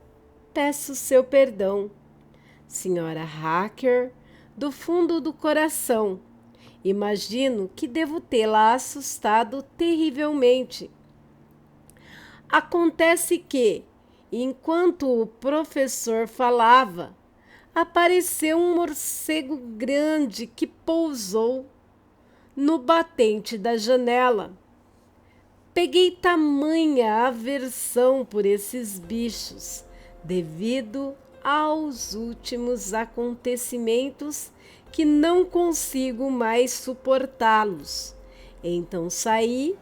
Peço seu perdão, Sra. Hacker, do fundo do coração. Imagino que devo tê-la assustado terrivelmente. Acontece que, enquanto o professor falava, apareceu um morcego grande que pousou no batente da janela. Peguei tamanha aversão por esses bichos, devido aos últimos acontecimentos, que não consigo mais suportá-los. Então saí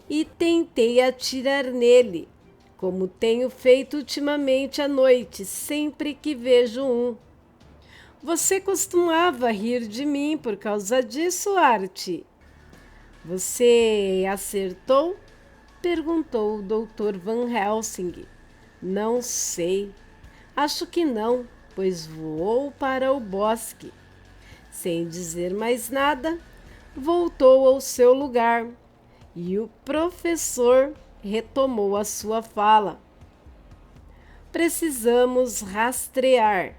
e tentei atirar nele, como tenho feito ultimamente à noite, sempre que vejo um. Você costumava rir de mim por causa disso, Art? Você acertou? Perguntou o Dr. Van Helsing. Não sei. Acho que não, pois voou para o bosque. Sem dizer mais nada, voltou ao seu lugar e o professor retomou a sua fala. Precisamos rastrear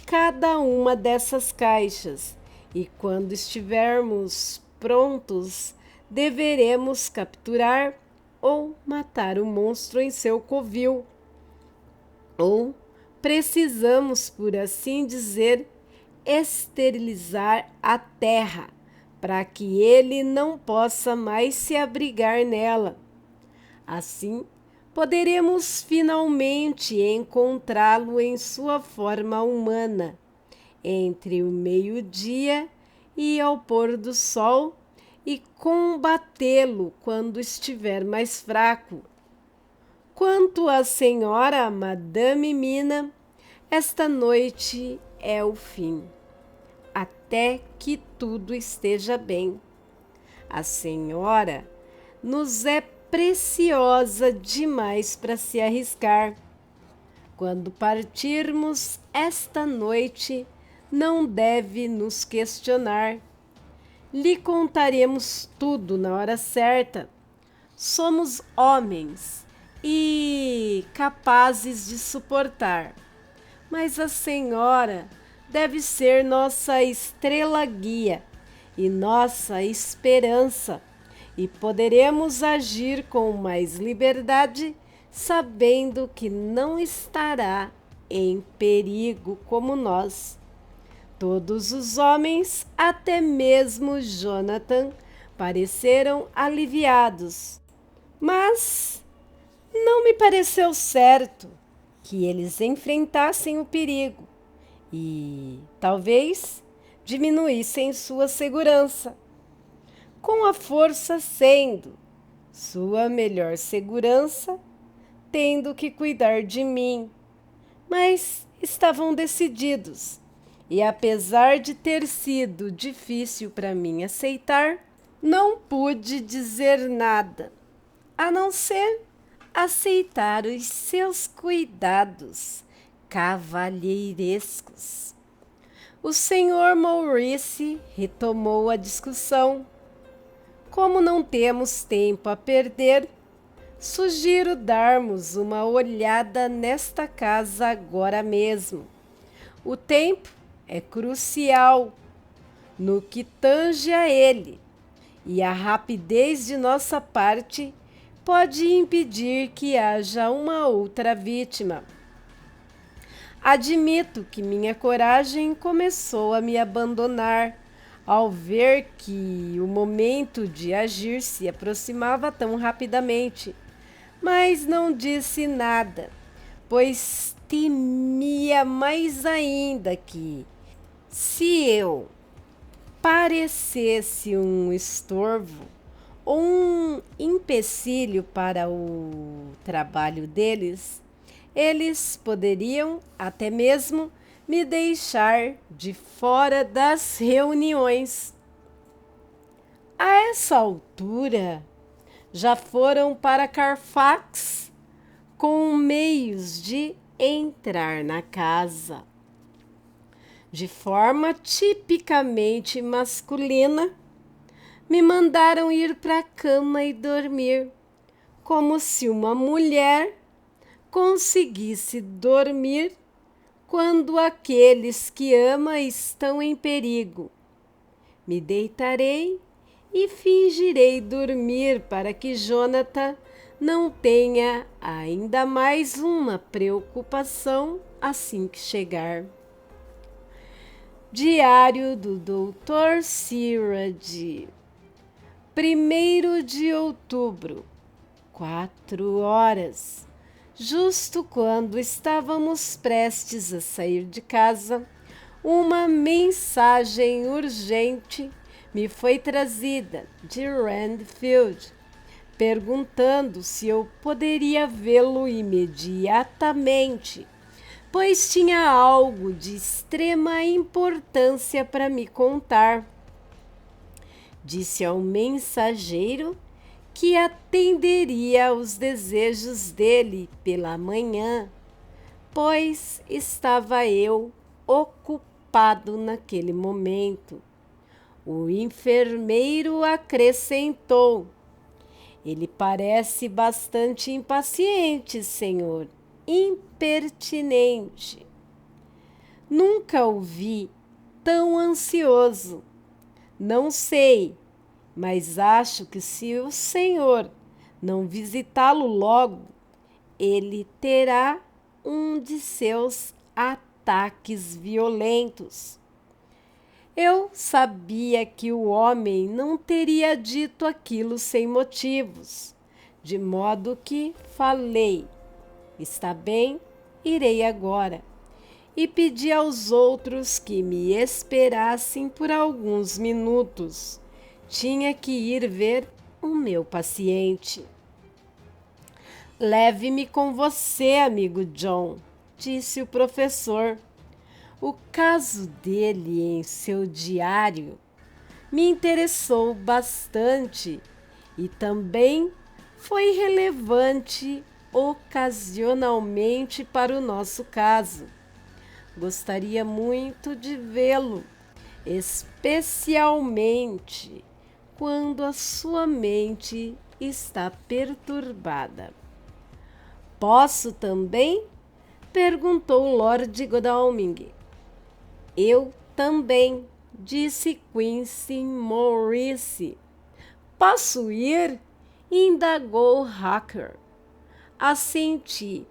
cada uma dessas caixas e, quando estivermos prontos, deveremos capturar ou matar o monstro em seu covil. Ou precisamos, por assim dizer, esterilizar a terra, para que ele não possa mais se abrigar nela. Assim, poderemos finalmente encontrá-lo em sua forma humana, entre o meio-dia e ao pôr do sol, e combatê-lo quando estiver mais fraco. Quanto à senhora Madame Mina, esta noite é o fim, até que tudo esteja bem. A senhora nos é preciosa demais para se arriscar. Quando partirmos esta noite, não deve nos questionar. Lhe contaremos tudo na hora certa. Somos homens e capazes de suportar. Mas a senhora deve ser nossa estrela guia e nossa esperança, e poderemos agir com mais liberdade, sabendo que não estará em perigo como nós. Todos os homens, até mesmo Jonathan, pareceram aliviados, mas não me pareceu certo que eles enfrentassem o perigo e, talvez, diminuíssem sua segurança, com a força sendo sua melhor segurança, tendo que cuidar de mim. Mas estavam decididos, e apesar de ter sido difícil para mim aceitar, não pude dizer nada, a não ser aceitar os seus cuidados cavalheirescos. O Sr. Maurice retomou a discussão. Como não temos tempo a perder, sugiro darmos uma olhada nesta casa agora mesmo. O tempo é crucial no que tange a ele, e a rapidez de nossa parte pode impedir que haja uma outra vítima. Admito que minha coragem começou a me abandonar ao ver que o momento de agir se aproximava tão rapidamente, mas não disse nada, pois temia mais ainda que, se eu parecesse um estorvo ou um empecilho para o trabalho deles, eles poderiam até mesmo me deixar de fora das reuniões. A essa altura, já foram para Carfax com meios de entrar na casa. De forma tipicamente masculina, me mandaram ir para a cama e dormir, como se uma mulher conseguisse dormir quando aqueles que ama estão em perigo. Me deitarei e fingirei dormir para que Jonathan não tenha ainda mais uma preocupação assim que chegar. Diário do Dr. Sirad, 1º de outubro, 4h. Justo quando estávamos prestes a sair de casa, uma mensagem urgente me foi trazida de Randfield, perguntando se eu poderia vê-lo imediatamente, pois tinha algo de extrema importância para me contar. Disse ao mensageiro que atenderia aos desejos dele pela manhã, pois estava eu ocupado naquele momento. O enfermeiro acrescentou: ele parece bastante impaciente, senhor. Impertinente. Nunca o vi tão ansioso. Não sei, mas acho que se o senhor não visitá-lo logo, ele terá um de seus ataques violentos. Eu sabia que o homem não teria dito aquilo sem motivos, de modo que falei: está bem, irei agora. E pedi aos outros que me esperassem por alguns minutos. Tinha que ir ver o meu paciente. Leve-me com você, amigo John, disse o professor. O caso dele em seu diário me interessou bastante e também foi relevante ocasionalmente para o nosso caso. Gostaria muito de vê-lo, especialmente quando a sua mente está perturbada. Posso também? Perguntou Lord Godalming. Eu também, disse Quincy Morris. Posso ir? Indagou Hacker. Assenti,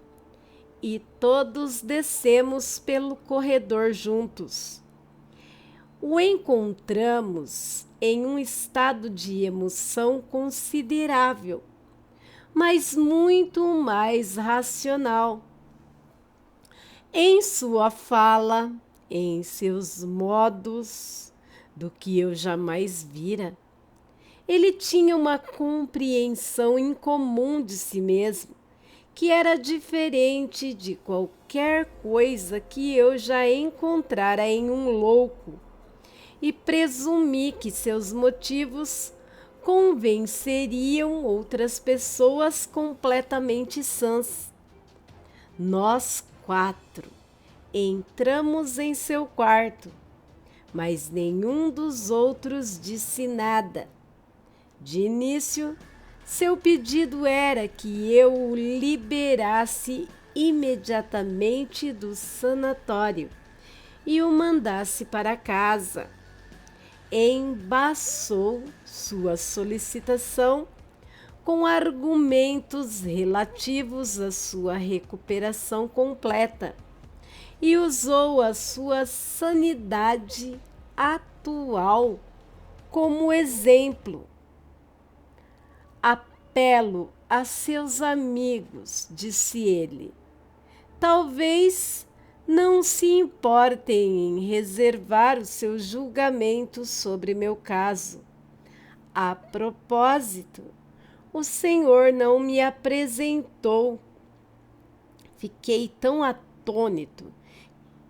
e todos descemos pelo corredor juntos. O encontramos em um estado de emoção considerável, mas muito mais racional. Em sua fala, em seus modos, do que eu jamais vira. Ele tinha uma compreensão incomum de si mesmo, que era diferente de qualquer coisa que eu já encontrara em um louco, e presumi que seus motivos convenceriam outras pessoas completamente sãs. Nós 4 entramos em seu quarto, mas nenhum dos outros disse nada. De início, seu pedido era que eu o liberasse imediatamente do sanatório e o mandasse para casa. Embaçou sua solicitação com argumentos relativos à sua recuperação completa e usou a sua sanidade atual como exemplo. Apelo a seus amigos, disse ele. Talvez não se importem em reservar o seu julgamento sobre meu caso. A propósito, o Senhor não me apresentou. Fiquei tão atônito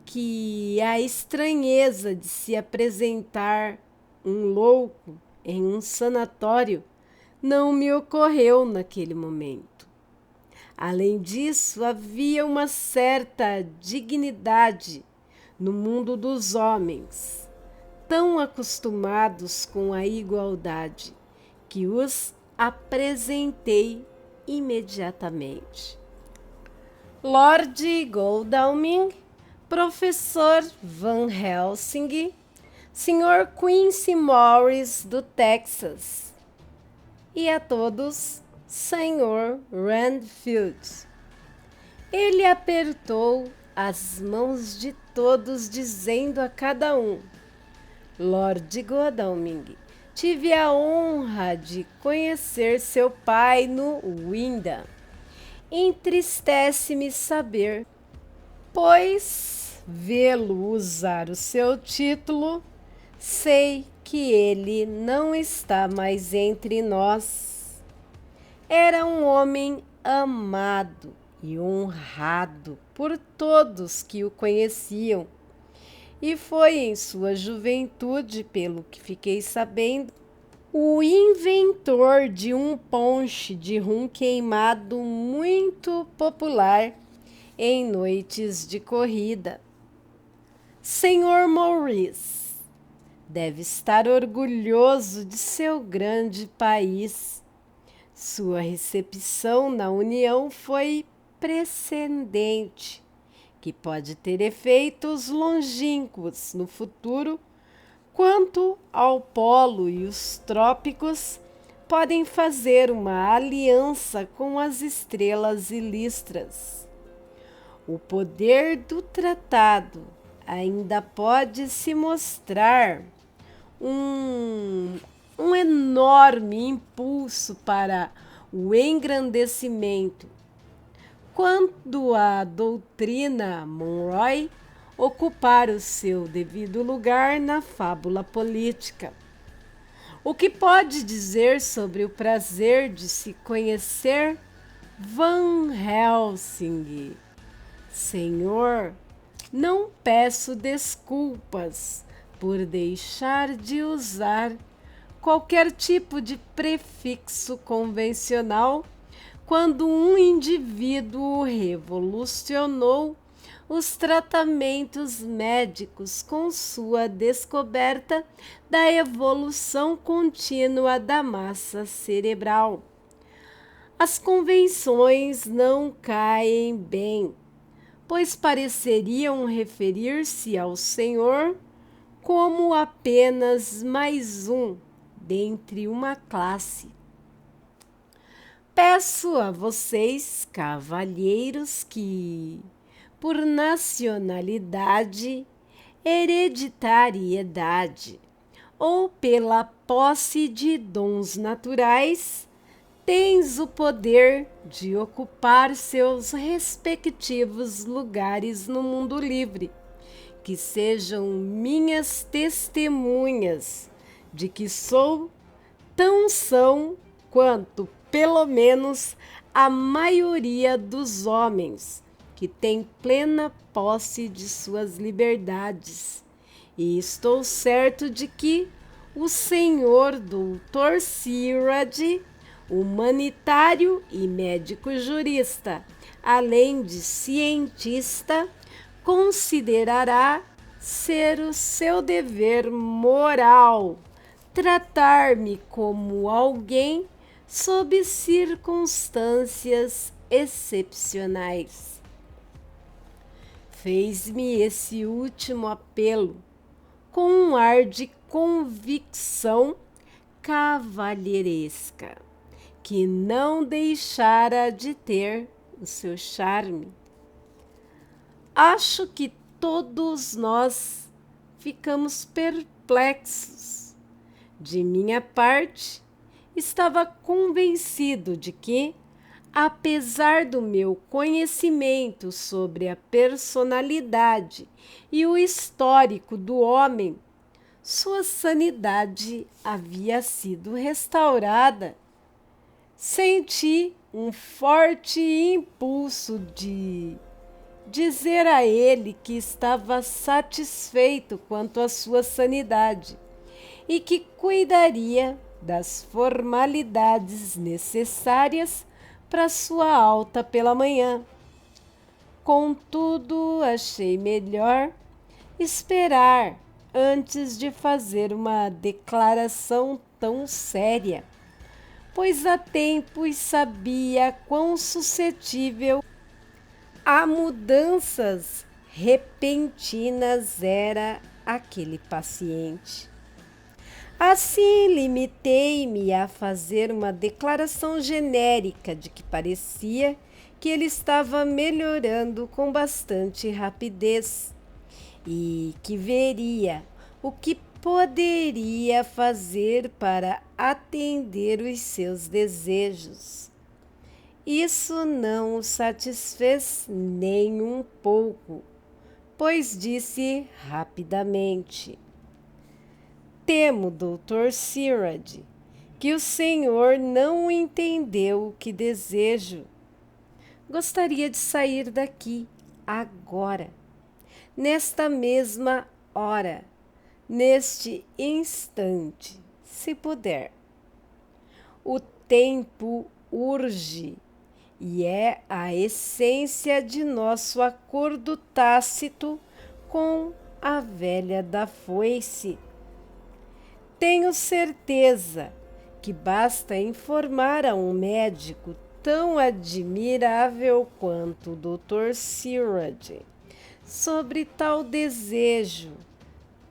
que a estranheza de se apresentar um louco em um sanatório não me ocorreu naquele momento. Além disso, havia uma certa dignidade no mundo dos homens, tão acostumados com a igualdade, que os apresentei imediatamente. Lord Godalming, professor Van Helsing, Sr. Quincy Morris do Texas, e a todos, Sr. Renfield. Ele apertou as mãos de todos, dizendo a cada um: Lord Godalming, tive a honra de conhecer seu pai no Windham. Entristece-me saber, pois vê-lo usar o seu título, sei que ele não está mais entre nós. Era um homem amado e honrado por todos que o conheciam, e foi em sua juventude, pelo que fiquei sabendo, o inventor de um ponche de rum queimado muito popular em noites de corrida. Sr. Morris deve estar orgulhoso de seu grande país. Sua recepção na União foi precedente, que pode ter efeitos longínquos no futuro. Quanto ao polo e os trópicos, podem fazer uma aliança com as estrelas ilustras. O poder do tratado ainda pode se mostrar um enorme impulso para o engrandecimento, quando a doutrina Monroe ocupar o seu devido lugar na fábula política. O que pode dizer sobre o prazer de se conhecer Van Helsing? Senhor, não peço desculpas por deixar de usar qualquer tipo de prefixo convencional quando um indivíduo revolucionou os tratamentos médicos com sua descoberta da evolução contínua da massa cerebral. As convenções não caem bem, pois pareceriam referir-se ao Senhor como apenas mais um dentre uma classe. Peço a vocês, cavalheiros, que, por nacionalidade, hereditariedade ou pela posse de dons naturais, tens o poder de ocupar seus respectivos lugares no mundo livre, que sejam minhas testemunhas de que sou tão são quanto, pelo menos, a maioria dos homens, que tem plena posse de suas liberdades. E estou certo de que o senhor Dr. Siraj, humanitário e médico jurista, além de cientista, considerará ser o seu dever moral tratar-me como alguém sob circunstâncias excepcionais. Fez-me esse último apelo com um ar de convicção cavalheiresca, que não deixara de ter o seu charme. Acho que todos nós ficamos perplexos. De minha parte, estava convencido de que, apesar do meu conhecimento sobre a personalidade e o histórico do homem, sua sanidade havia sido restaurada. Senti um forte impulso de dizer a ele que estava satisfeito quanto à sua sanidade e que cuidaria das formalidades necessárias para sua alta pela manhã. Contudo, achei melhor esperar antes de fazer uma declaração tão séria, pois há tempos sabia quão suscetível a mudanças repentinas era aquele paciente. Assim, limitei-me a fazer uma declaração genérica de que parecia que ele estava melhorando com bastante rapidez e que veria o que poderia fazer para atender os seus desejos. Isso não o satisfez nem um pouco, pois disse rapidamente: temo, Dr. Siraj, que o senhor não entendeu o que desejo. Gostaria de sair daqui agora, nesta mesma hora, neste instante, se puder. O tempo urge e é a essência de nosso acordo tácito com a velha da foice. Tenho certeza que basta informar a um médico tão admirável quanto o Dr. Siraj sobre tal desejo,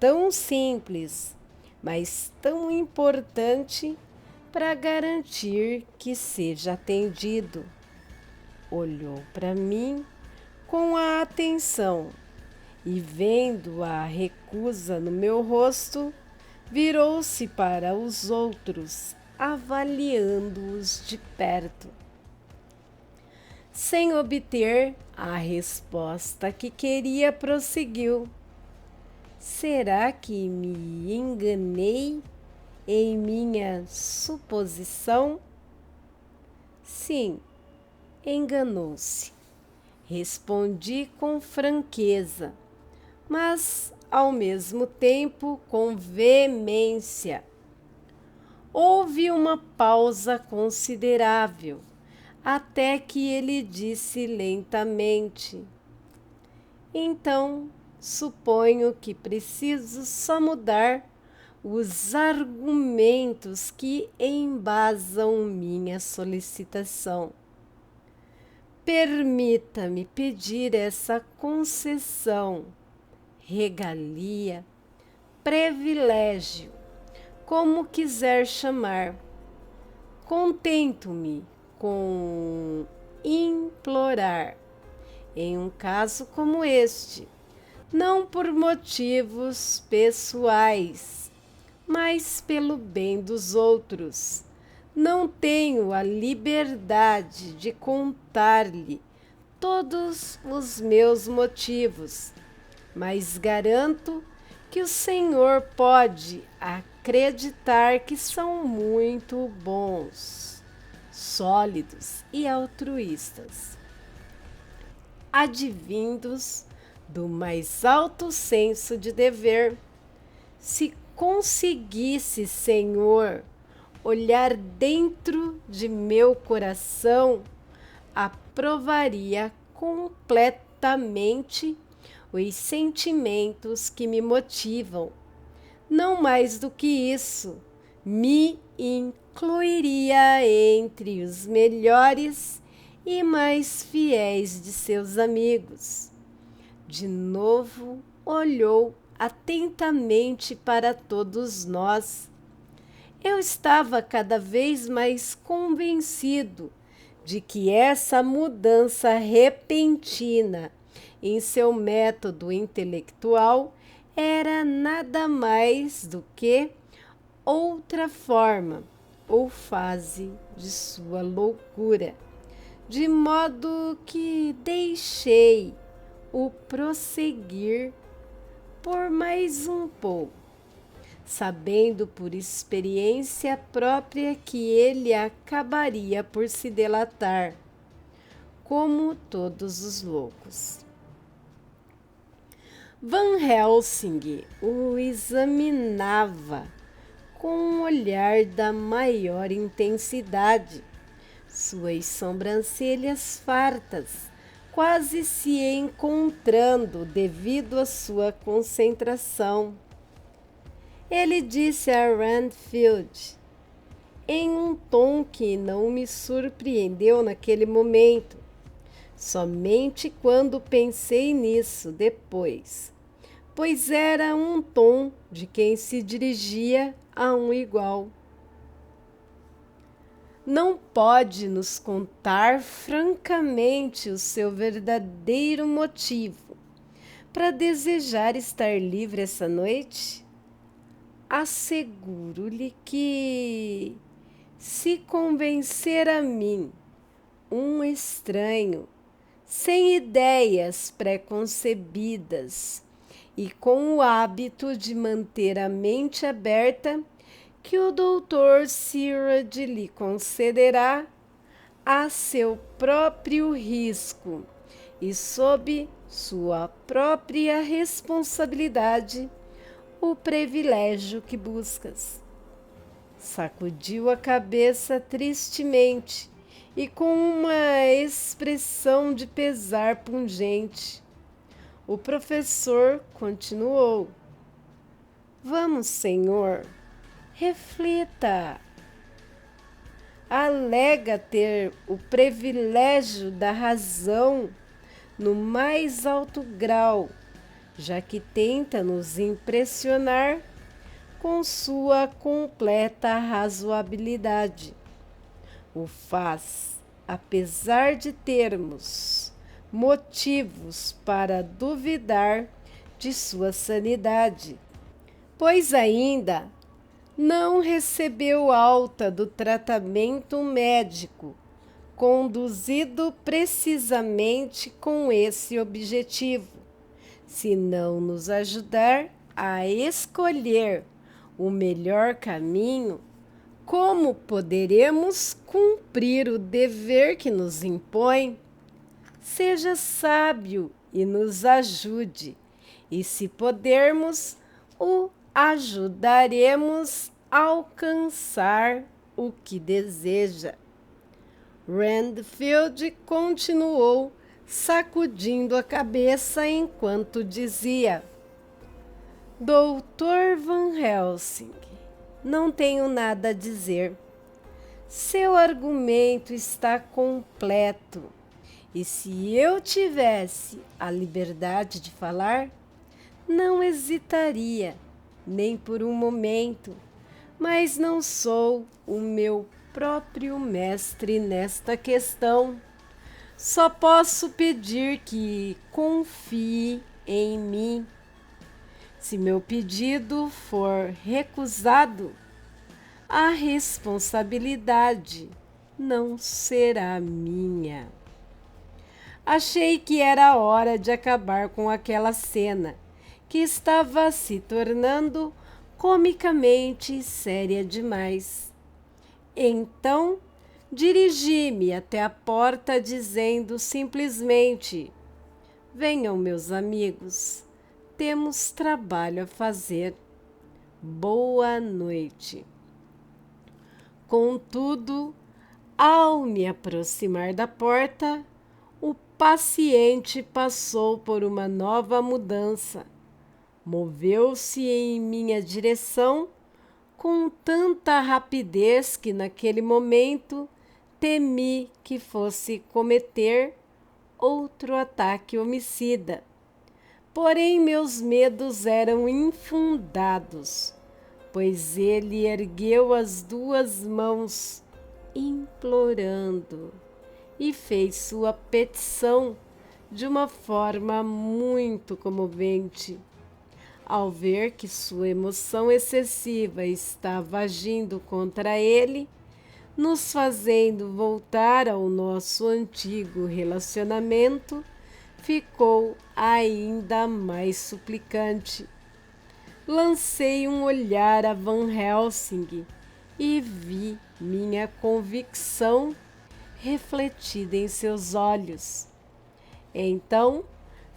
tão simples, mas tão importante para garantir que seja atendido. Olhou para mim com a atenção e, vendo a recusa no meu rosto, virou-se para os outros, avaliando-os de perto. Sem obter a resposta que queria, prosseguiu: será que me enganei em minha suposição? Sim, enganou-se. Respondi com franqueza, mas ao mesmo tempo com veemência. Houve uma pausa considerável, até que ele disse lentamente: então, suponho que preciso só mudar os argumentos que embasam minha solicitação. Permita-me pedir essa concessão, regalia, privilégio, como quiser chamar. Contento-me com implorar, em um caso como este, não por motivos pessoais, mas pelo bem dos outros. Não tenho a liberdade de contar-lhe todos os meus motivos, mas garanto que o Senhor pode acreditar que são muito bons, sólidos e altruístas, advindos do mais alto senso de dever. Se conseguisse, Senhor, olhar dentro de meu coração, aprovaria completamente os sentimentos que me motivam. Não mais do que isso, me incluiria entre os melhores e mais fiéis de seus amigos. De novo, olhou atentamente para todos nós. Eu estava cada vez mais convencido de que essa mudança repentina em seu método intelectual era nada mais do que outra forma ou fase de sua loucura, de modo que deixei o prosseguir por mais um pouco, sabendo por experiência própria que ele acabaria por se delatar, como todos os loucos. Van Helsing o examinava com um olhar da maior intensidade, suas sobrancelhas fartas, quase se encontrando devido à sua concentração. Ele disse a Renfield, em um tom que não me surpreendeu naquele momento, somente quando pensei nisso depois, pois era um tom de quem se dirigia a um igual. Não pode nos contar francamente o seu verdadeiro motivo para desejar estar livre essa noite? Asseguro-lhe que, se convencer a mim, um estranho, sem ideias preconcebidas e com o hábito de manter a mente aberta, que o Dr. Sirrod lhe concederá, a seu próprio risco e sob sua própria responsabilidade, o privilégio que buscas. Sacudiu a cabeça tristemente e com uma expressão de pesar pungente. O professor continuou: vamos, senhor, reflita. Alega ter o privilégio da razão no mais alto grau, já que tenta nos impressionar com sua completa razoabilidade. O faz, apesar de termos motivos para duvidar de sua sanidade, pois ainda não recebeu alta do tratamento médico, conduzido precisamente com esse objetivo, se não nos ajudar a escolher o melhor caminho. Como poderemos cumprir o dever que nos impõe? Seja sábio e nos ajude, e se pudermos, o ajudaremos a alcançar o que deseja. Renfield continuou sacudindo a cabeça enquanto dizia: Dr. Van Helsing, não tenho nada a dizer. Seu argumento está completo. E se eu tivesse a liberdade de falar, não hesitaria, nem por um momento, mas não sou o meu próprio mestre nesta questão. Só posso pedir que confie em mim. Se meu pedido for recusado, a responsabilidade não será minha. Achei que era hora de acabar com aquela cena, que estava se tornando comicamente séria demais. Então, dirigi-me até a porta dizendo simplesmente: venham, meus amigos, temos trabalho a fazer. Boa noite. Contudo, ao me aproximar da porta, o paciente passou por uma nova mudança. Moveu-se em minha direção com tanta rapidez que naquele momento temi que fosse cometer outro ataque homicida. Porém, meus medos eram infundados, pois ele ergueu as duas mãos, implorando, e fez sua petição de uma forma muito comovente. Ao ver que sua emoção excessiva estava agindo contra ele, nos fazendo voltar ao nosso antigo relacionamento, ficou ainda mais suplicante. Lancei um olhar a Van Helsing e vi minha convicção refletida em seus olhos. Então,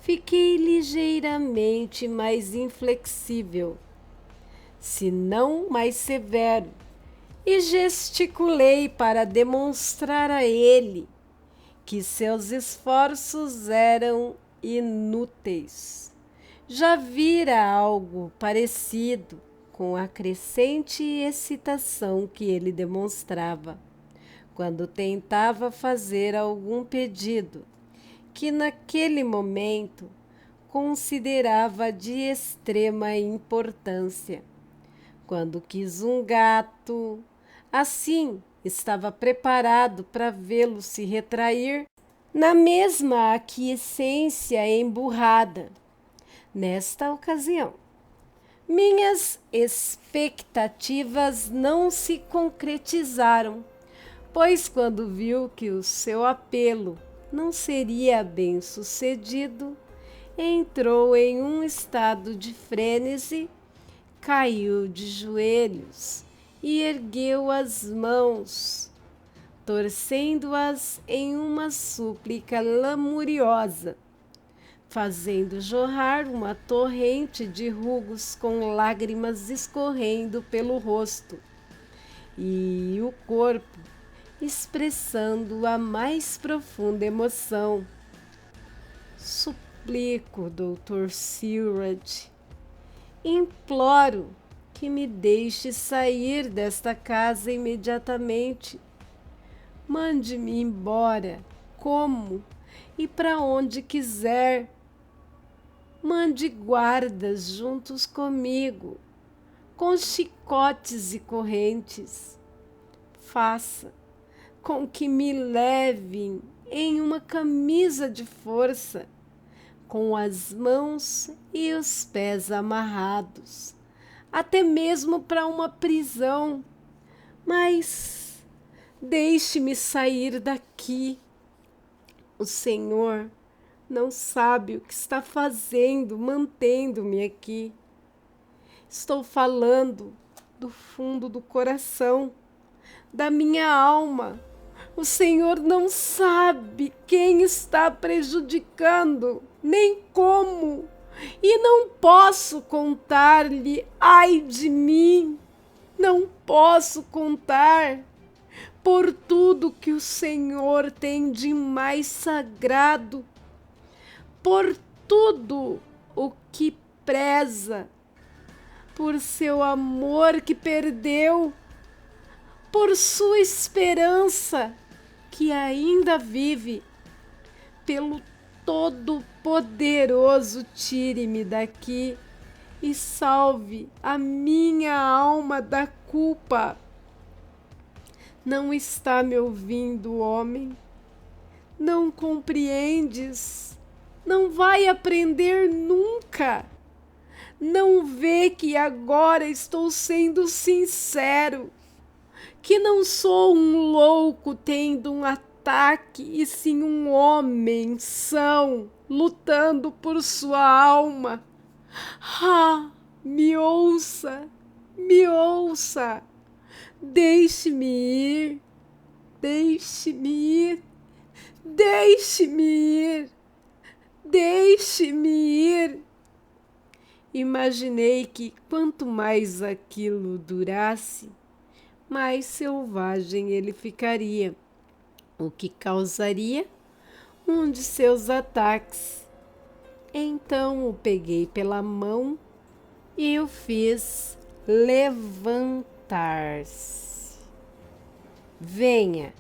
fiquei ligeiramente mais inflexível, se não mais severo, e gesticulei para demonstrar a ele que seus esforços eram inúteis. Já vira algo parecido com a crescente excitação que ele demonstrava quando tentava fazer algum pedido que naquele momento considerava de extrema importância. Quando quis um gato, assim estava preparado para vê-lo se retrair na mesma aquiescência emburrada. Nesta ocasião, minhas expectativas não se concretizaram, pois quando viu que o seu apelo não seria bem sucedido, entrou em um estado de frênese, caiu de joelhos e ergueu as mãos, torcendo-as em uma súplica lamuriosa, fazendo jorrar uma torrente de rugos com lágrimas escorrendo pelo rosto, e o corpo expressando a mais profunda emoção. Suplico, Dr. Seward, imploro que me deixe sair desta casa imediatamente. Mande-me embora, como e para onde quiser. Mande guardas juntos comigo, com chicotes e correntes. Faça com que me levem em uma camisa de força, com as mãos e os pés amarrados, até mesmo para uma prisão. Mas deixe-me sair daqui. O Senhor não sabe o que está fazendo, mantendo-me aqui. Estou falando do fundo do coração, da minha alma. O Senhor não sabe quem está prejudicando, nem como, e não posso contar-lhe, ai de mim, não posso contar, por tudo que o Senhor tem de mais sagrado, por tudo o que preza, por seu amor que perdeu, por sua esperança que ainda vive, pelo Todo-Poderoso, tire-me daqui e salve a minha alma da culpa. Não está me ouvindo, homem? Não compreendes? Não vai aprender nunca? Não vê que agora estou sendo sincero? Que não sou um louco tendo um ataque, e sim um homem são, lutando por sua alma. Ah, me ouça, me ouça. Deixe-me ir, deixe-me ir, deixe-me ir, deixe-me ir. Imaginei que quanto mais aquilo durasse, mais selvagem ele ficaria, o que causaria um de seus ataques. Então o peguei pela mão e o fiz levantar-se. Venha,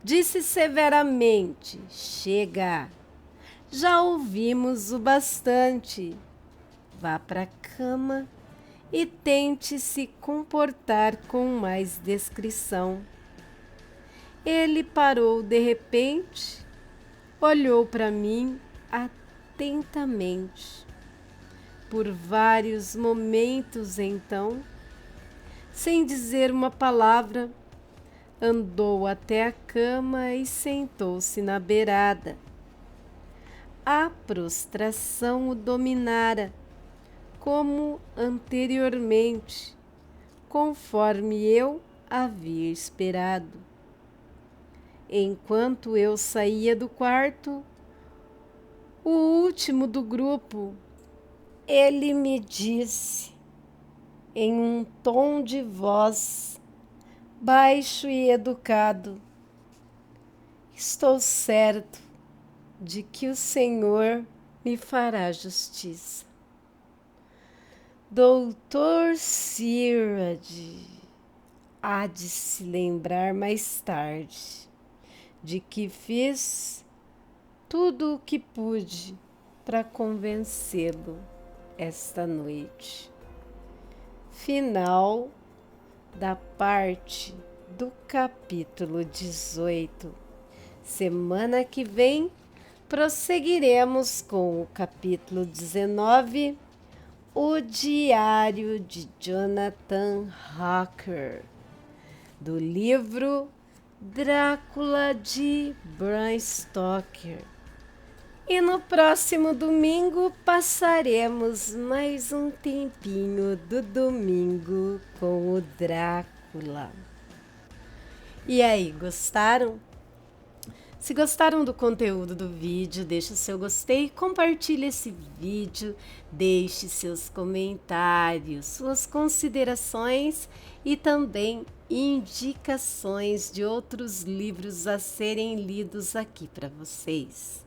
disse severamente, chega, já ouvimos o bastante. Vá para a cama e tente se comportar com mais discrição. Ele parou de repente, olhou para mim atentamente. Por vários momentos, então, sem dizer uma palavra, andou até a cama e sentou-se na beirada. A prostração o dominara, como anteriormente, conforme eu havia esperado. Enquanto eu saía do quarto, o último do grupo, ele me disse, em um tom de voz baixo e educado: estou certo de que o Senhor me fará justiça. Doutor Sirad há de se lembrar mais tarde de que fiz tudo o que pude para convencê-lo esta noite. Final da parte do capítulo 18. Semana que vem prosseguiremos com o capítulo 19, O Diário de Jonathan Harker, do livro Drácula de Bram Stoker. E no próximo domingo passaremos mais um tempinho do domingo com o Drácula. E aí, gostaram? Se gostaram do conteúdo do vídeo, deixe o seu gostei, compartilhe esse vídeo, deixe seus comentários, suas considerações e também indicações de outros livros a serem lidos aqui para vocês.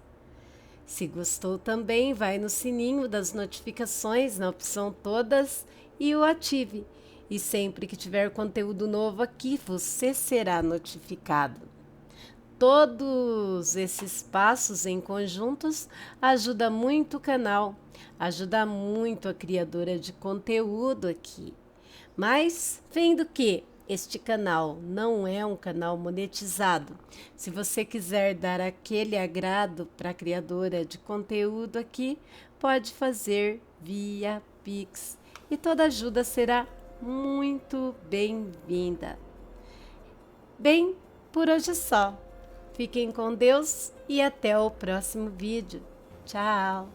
Se gostou também, vai no sininho das notificações, na opção todas, e o ative. E sempre que tiver conteúdo novo aqui, você será notificado. Todos esses passos em conjuntos ajudam muito o canal, ajuda muito a criadora de conteúdo aqui. Mas, vendo que este canal não é um canal monetizado, se você quiser dar aquele agrado para a criadora de conteúdo aqui, pode fazer via Pix e toda ajuda será muito bem-vinda. Bem, por hoje é só. Fiquem com Deus e até o próximo vídeo. Tchau!